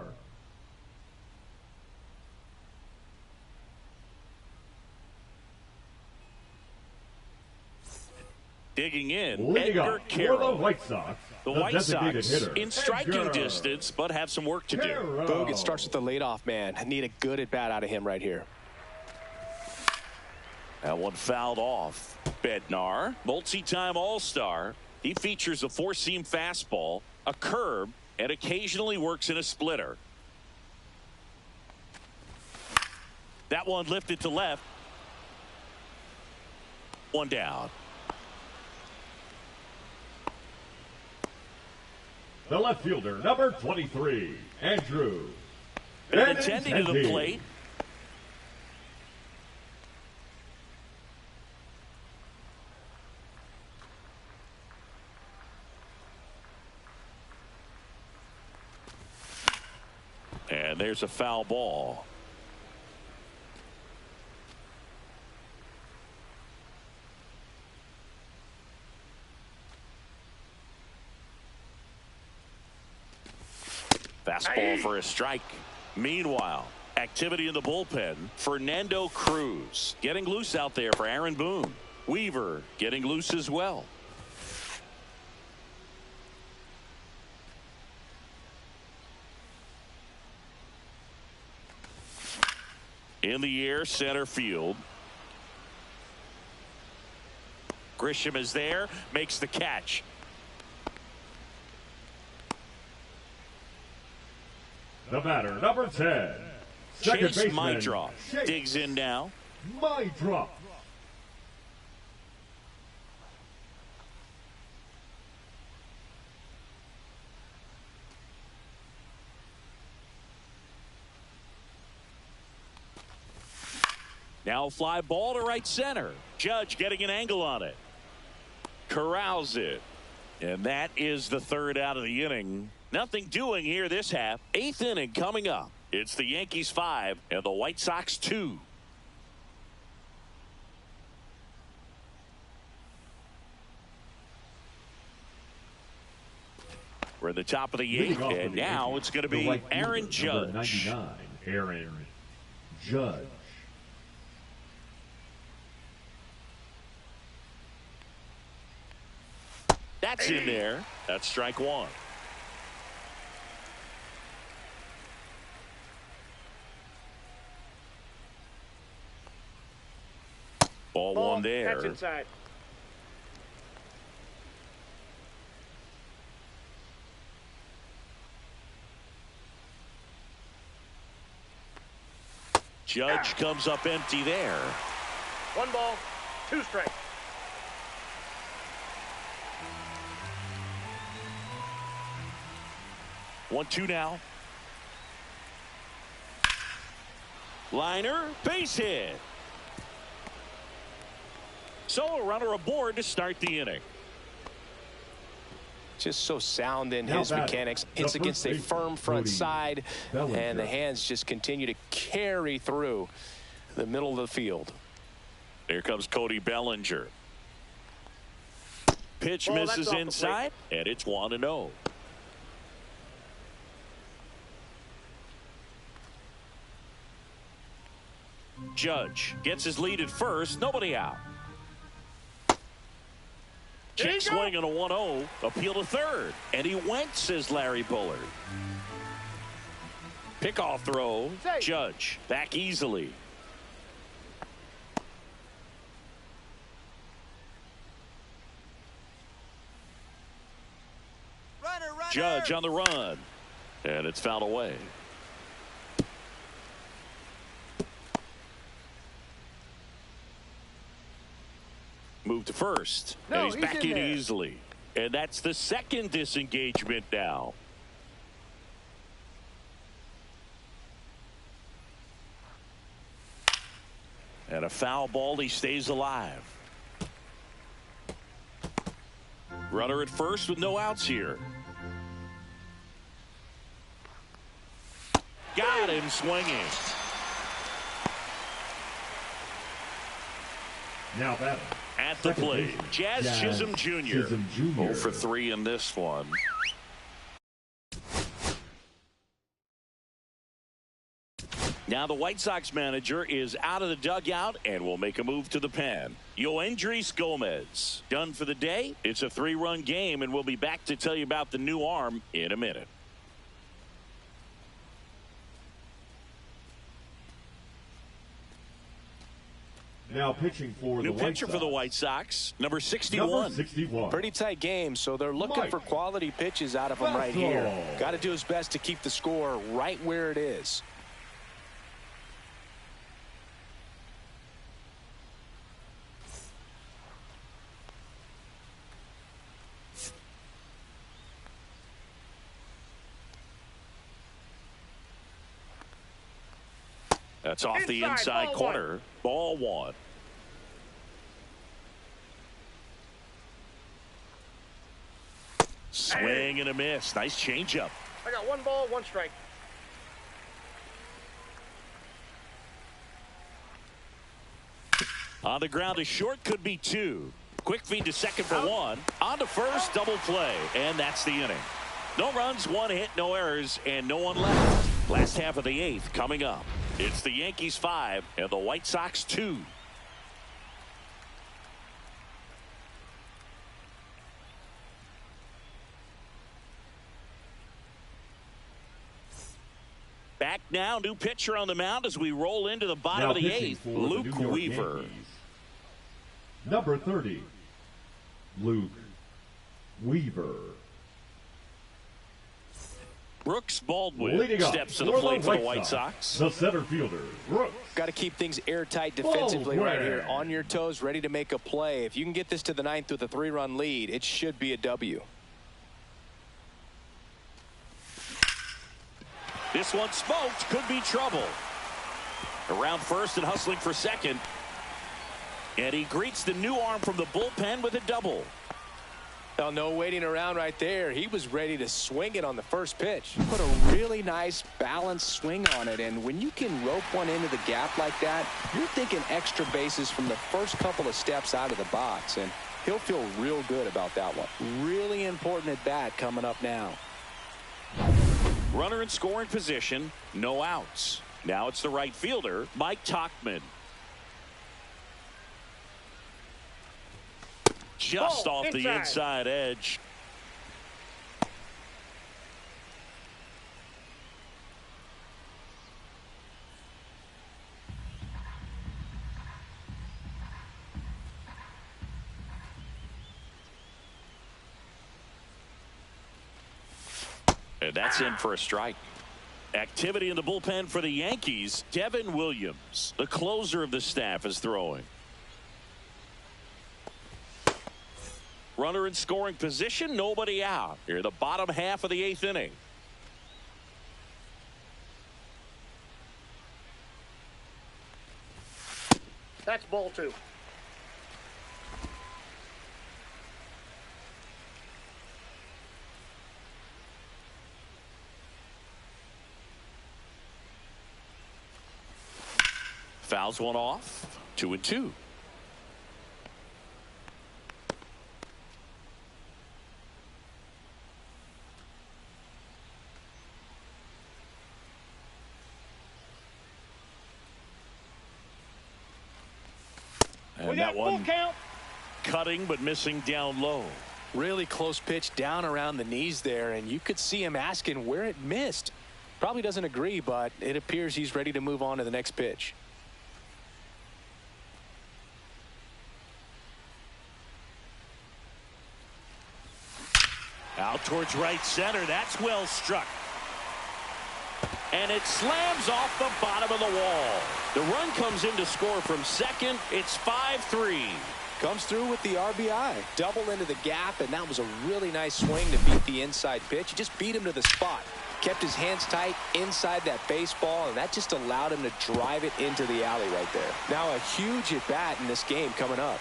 Digging in, Leading Edgar up for the Carroll. White Sox. The White Sox designated hitter, in striking Edgar distance, but have some work to do. Carroll. Boog, it starts with the leadoff man. I need a good at-bat out of him right here. That one fouled off. Bednar, multi-time All-Star. He features a four-seam fastball, a curve, and occasionally works in a splitter. That one lifted to left. One down. The left fielder, number 23, Andrew. And attending to the plate. And there's a foul ball. Fastball for a strike. Meanwhile, activity in the bullpen. Fernando Cruz getting loose out there for Aaron Boone. Weaver getting loose as well. In the air, center field. Grisham is there, makes the catch. The batter, number 10, second Chase baseman, Mydroff Chase digs in now. Mydroff. Now fly ball to right center. Judge getting an angle on it. Corrals it. And that is the third out of the inning. Nothing doing here this half. Eighth inning coming up. It's the Yankees 5 and the White Sox 2. We're at the top of the eighth, and now it's going to be Aaron Judge. 99, Aaron Judge. That's in there. That's strike one. Ball one there. That's inside. Judge comes up empty there. One ball, two strikes. One, two now. Liner, base hit. So a runner aboard to start the inning. Just so sound in Now his batting, mechanics. the Hits against first a baseman, firm front Cody side, Bellinger. and the hands just continue to carry through the middle of the field. Here comes Cody Bellinger. Pitch Ball, that's misses off the inside, and it's 1-0. Judge gets his lead at first. Nobody out. Check swing on a 1-0. Appeal to third. And he went, says Larry Bullard. Pickoff throw. Safe. Judge back easily. Judge on the run. And it's fouled away. Move to first. No, and he's he's back in in there. easily. And that's the second disengagement now. And a foul ball. He stays alive. Runner at first with no outs here. Got him swinging. Now batting, At at the plate. Jazz Chisholm Jr. 0 for 3 in this one. Now the White Sox manager is out of the dugout and will make a move to the pen. Yoendrys Gomez done for the day. It's a 3-run game, and we'll be back to tell you about the new arm in a minute. Now pitching for the White Sox. New pitcher for the White Sox, number 61. Number 61. Pretty tight game, so they're looking for quality pitches out of him right here. Got to do his best to keep the score right where it is. That's off the inside corner. Ball 1. Swing and a miss. Nice changeup. I got 1 ball, 1 strike. On the ground to short, could be 2. Quick feed to second for 1. On to first, double play, and that's the inning. No runs, 1 hit, no errors, and no one left. Last half of the 8th coming up. It's the Yankees 5 and the White Sox 2. Back now, new pitcher on the mound as we roll into the bottom of the 8th. Luke Weaver. Yankees. Number 30, Luke Weaver. Brooks Baldwin steps to the plate for the White Sox. The center fielder, Brooks. Got to keep things airtight defensively right here. On your toes, ready to make a play. If you can get this to the 9th with a 3-run lead, it should be a W. This one smoked, could be trouble. Around first and hustling for second. And he greets the new arm from the bullpen with a double. Well, no waiting around right there. He was ready to swing it on the first pitch. Put a really nice balanced swing on it, and when you can rope one into the gap like that, you're thinking extra bases from the first couple of steps out of the box, and he'll feel real good about that one. Really important at bat coming up now. Runner in scoring position, no outs. Now it's the right fielder, Mike Tauchman. Just off the inside edge. And that's in for a strike. Activity in the bullpen for the Yankees. Devin Williams, the closer of the staff, is throwing. Runner in scoring position, nobody out. Here, the bottom half of the 8th inning. That's ball 2. Fouls one off. 2-2. And that one cutting but missing down low. Really close pitch down around the knees there, and you could see him asking where it missed. Probably doesn't agree, but it appears he's ready to move on to the next pitch. Out towards right center. That's well struck. And it slams off the bottom of the wall. The run comes in to score from second. It's 5-3. Comes through with the RBI. Double into the gap, and that was a really nice swing to beat the inside pitch. He just beat him to the spot. Kept his hands tight inside that baseball, and that just allowed him to drive it into the alley right there. Now a huge at-bat in this game coming up.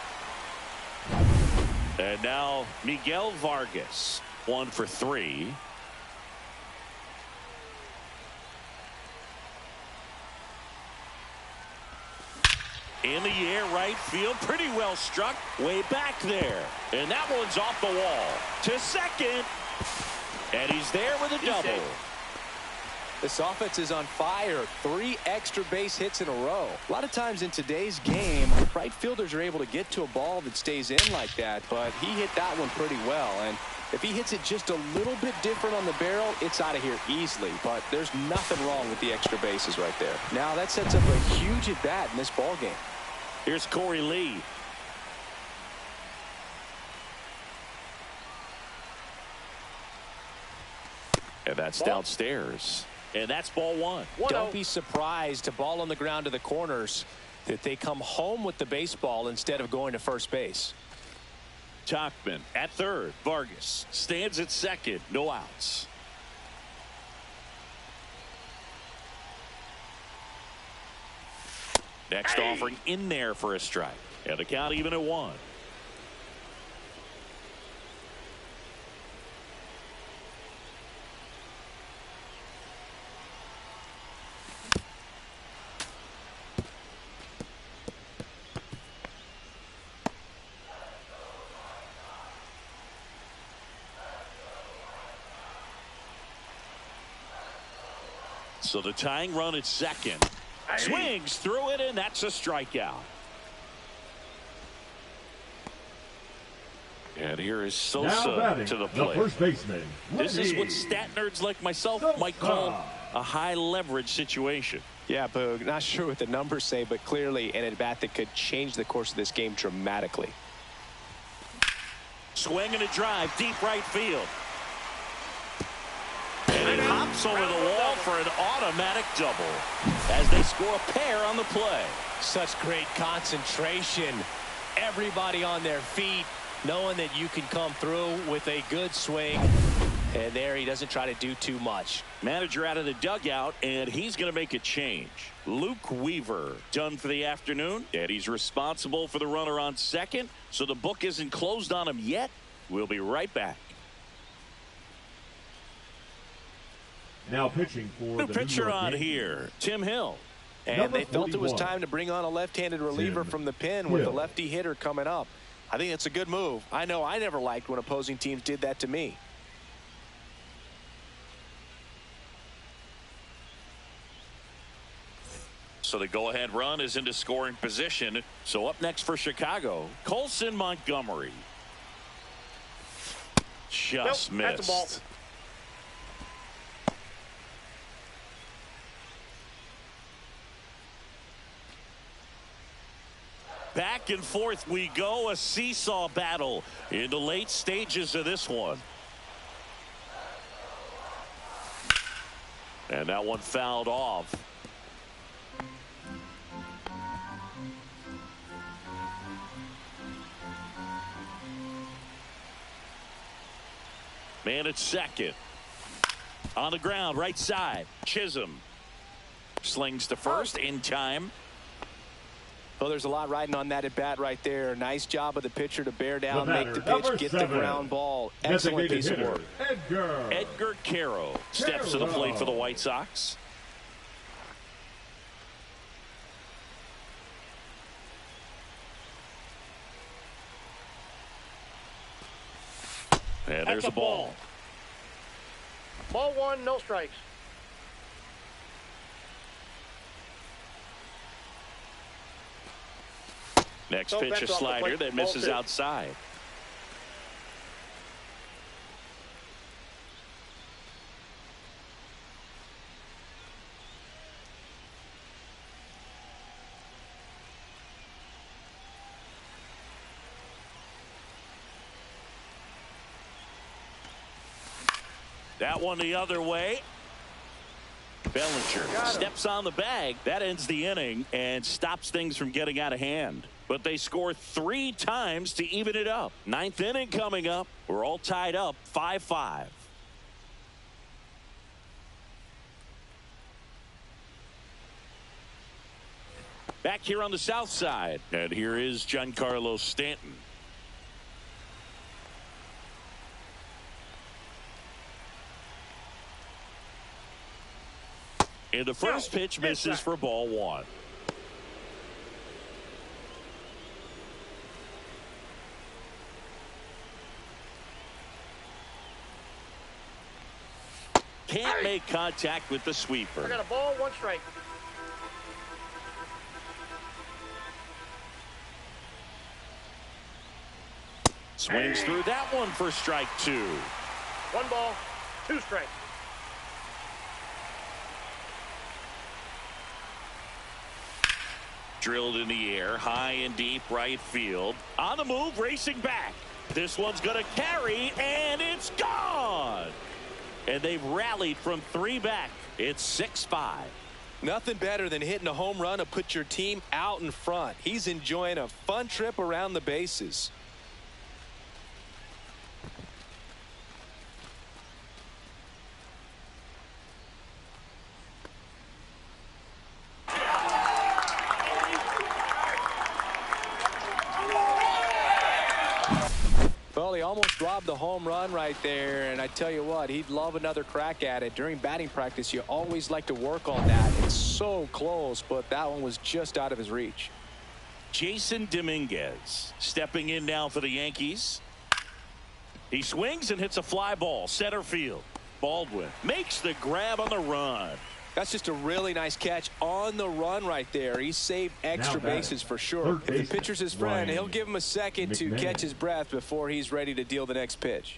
And now Miguel Vargas, 1 for 3. In the air, right field, pretty well struck, way back there. And that one's off the wall. To second. And he's there with a double. This offense is on fire. 3 extra base hits in a row. A lot of times in today's game, right fielders are able to get to a ball that stays in like that, but he hit that one pretty well. And if he hits it just a little bit different on the barrel, it's out of here easily. But there's nothing wrong with the extra bases right there. Now that sets up a huge at-bat in this ball game. Here's Corey Lee. And that's downstairs. And that's ball 1. Don't be surprised to ball on the ground to the corners that they come home with the baseball instead of going to first base. Tachman at third. Vargas stands at second. No outs. Next offering in there for a strike. And the count even at 1. So the tying run at second. Swings through it, and that's a strikeout. And here is Sosa to the plate. The first baseman. This is what stat nerds like myself might call a high leverage situation. Yeah, Boog, not sure what the numbers say, but clearly an at-bat that could change the course of this game dramatically. Swing and a drive, deep right field. And it hops over the wall for an automatic double as they score a pair on the play. Such great concentration. Everybody on their feet, knowing that you can come through with a good swing. And there he doesn't try to do too much. Manager out of the dugout, and he's going to make a change. Luke Weaver done for the afternoon, and he's responsible for the runner on second. So the book isn't closed on him yet. We'll be right back. Now pitching for New the pitcher on Yankees. here, Tim Hill. And they felt it was time to bring on a left-handed reliever from the pen with the lefty hitter coming up. I think that's a good move. I know I never liked when opposing teams did that to me. So the go-ahead run is into scoring position. So up next for Chicago, Colson Montgomery. Just missed. That's a ball. Back and forth we go, a seesaw battle in the late stages of this one. And that one fouled off. Man at second. On the ground, right side. Chisholm slings to first in time. Well, there's a lot riding on that at bat right there. Nice job of the pitcher to bear down, make the pitch, get the ground ball. Excellent piece of work. Edgar Caro steps to the plate for the White Sox. And there's a ball. Ball 1, no strikes. Next pitch, a slider that misses outside. That one the other way. Bellinger steps on the bag. That ends the inning and stops things from getting out of hand. But they score 3 times to even it up. 9th inning coming up. We're all tied up 5-5. Back here on the south side. And here is Giancarlo Stanton. And the first pitch misses for ball 1. can't make contact with the I sweeper. got a ball, 1 strike. Swings through that one for strike 2. 1 ball, 2 strikes. Drilled in the air, high and deep right field. On the move, racing back. This one's going to carry, and it's gone. And they've rallied from 3 back. It's 6-5. Nothing better than hitting a home run to put your team out in front. He's enjoying a fun trip around the bases. Well, he almost robbed the home run right there, and I tell you what, he'd love another crack at it. During batting practice, you always like to work on that. It's so close, but that one was just out of his reach. Jason Dominguez stepping in now for the Yankees. He swings and hits a fly ball, center field. Baldwin makes the grab on the run. That's just a really nice catch on the run right there. He saved extra bases for sure. If the pitcher's his friend, he'll give him a second to catch his breath before he's ready to deal the next pitch.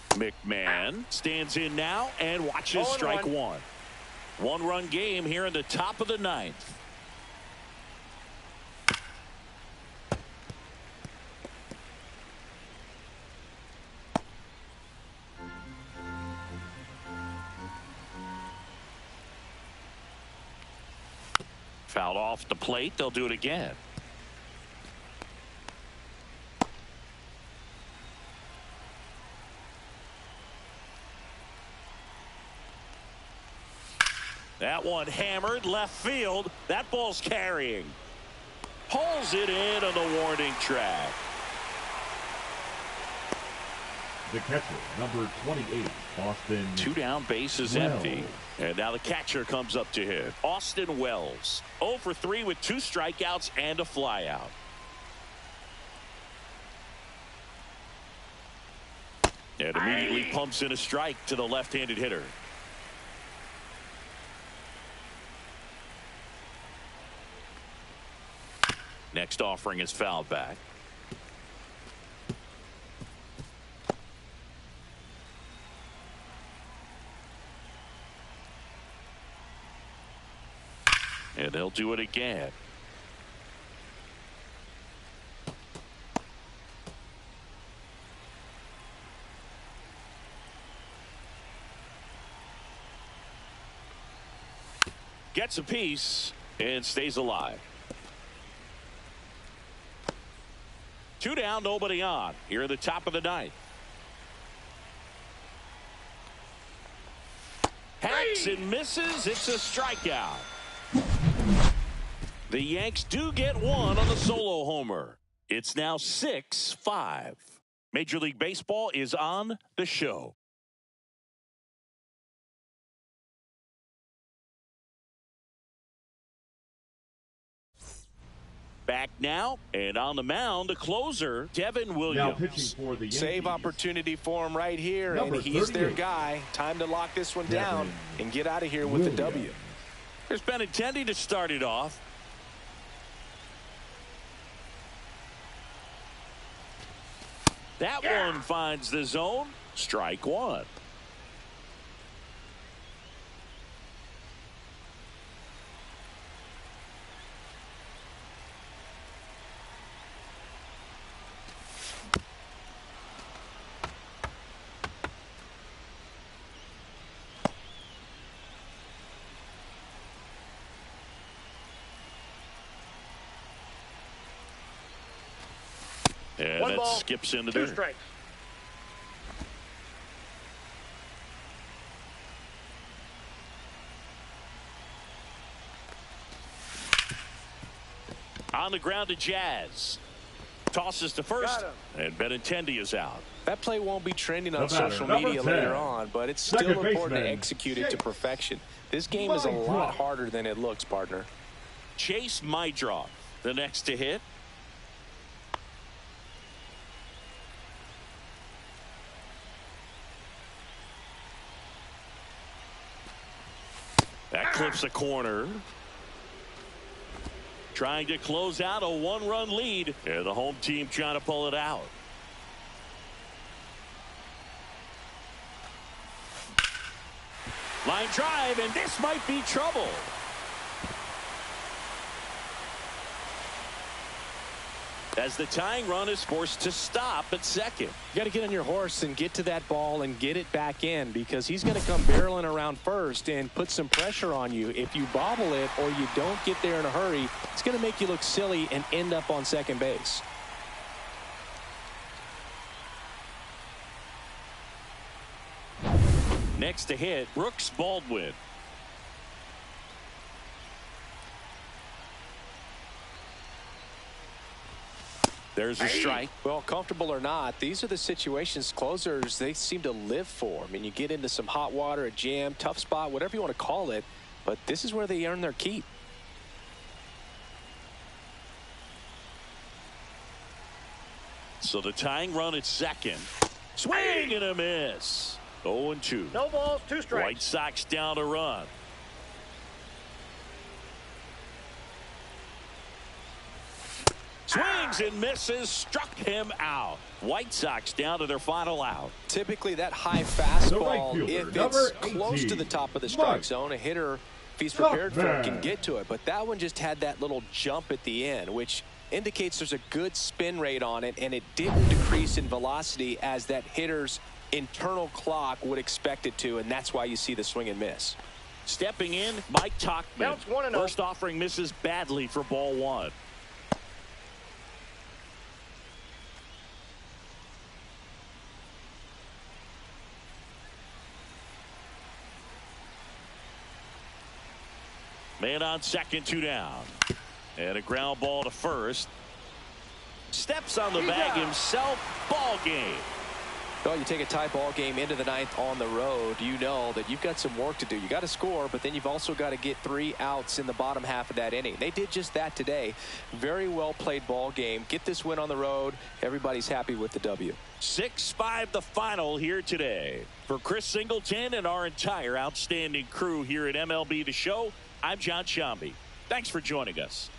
McMahon stands in now and watches strike 1. 1-run game here in the top of the 9th. Fouled off the plate. They'll do it again. That one hammered left field. That ball's carrying. Pulls it in on the warning track. The catcher, number 28, Austin. 2 down, bases empty. And now the catcher comes up to hit. Austin Wells. 0 for 3 with 2 strikeouts and a flyout. And immediately pumps in a strike to the left-handed hitter. Next offering is fouled back. And they'll do it again. Gets a piece and stays alive. 2 down, nobody on. Here at the top of the 9th. Hacks and misses. It's a strikeout. The Yanks do get 1 on the solo homer. It's now 6-5. Major League Baseball is on the show. Back now, and on the mound, the closer, Devin Williams. Now pitching for the Yankees. Save opportunity for him right here, Number and he's 38. their guy. Time to lock this one down and get out of here with the W. There's Benintendi to start it off. That one finds the zone. Strike 1. And 1 that ball, skips into 2 there. strikes. On the ground to Jazz. Tosses to first, and Benintendi is out. That play won't be trending on No matter. social Number media 10. later on, but it's still Second important to baseman, execute it to Chase perfection. This game is a lot Meydroff. harder than it looks, partner. Chase Meydroff, the next to hit. clips a corner. Trying to close out a one-run lead. And the home team trying to pull it out. Line drive, and this might be trouble. As the tying run is forced to stop at second. You got to get on your horse and get to that ball and get it back in, because he's going to come barreling around first and put some pressure on you. If you bobble it or you don't get there in a hurry, it's going to make you look silly and end up on second base. Next to hit, Brooks Baldwin. There's a strike. Well, comfortable or not, these are the situations closers they seem to live for. I mean, you get into some hot water, a jam, tough spot, whatever you want to call it, but this is where they earn their keep. So the tying run at second. Swing and a miss. 0-2. No balls, 2 strikes. White Sox down a run. Swings and misses, struck him out. White Sox down to their final out. Typically that high fastball, right if fielder, it's number close 18, to the top of the strike Mark zone, a hitter, if he's prepared for it, can Stockman. get to it. But that one just had that little jump at the end, which indicates there's a good spin rate on it, and it didn't decrease in velocity as that hitter's internal clock would expect it to, and that's why you see the swing and miss. Stepping in, Mike Tauchman. Counts 1-0. First offering misses badly for ball one. Man on second, 2 down. And a ground ball to first. Steps on the bag himself. Ball game. Well, you take a tie ball game into the ninth on the road, you know that you've got some work to do. You got to score, but then you've also got to get 3 outs in the bottom half of that inning. They did just that today. Very well played ball game. Get this win on the road. Everybody's happy with the W. 6-5 the final here today. For Chris Singleton and our entire outstanding crew here at MLB The Show, I'm John Shambi. Thanks for joining us.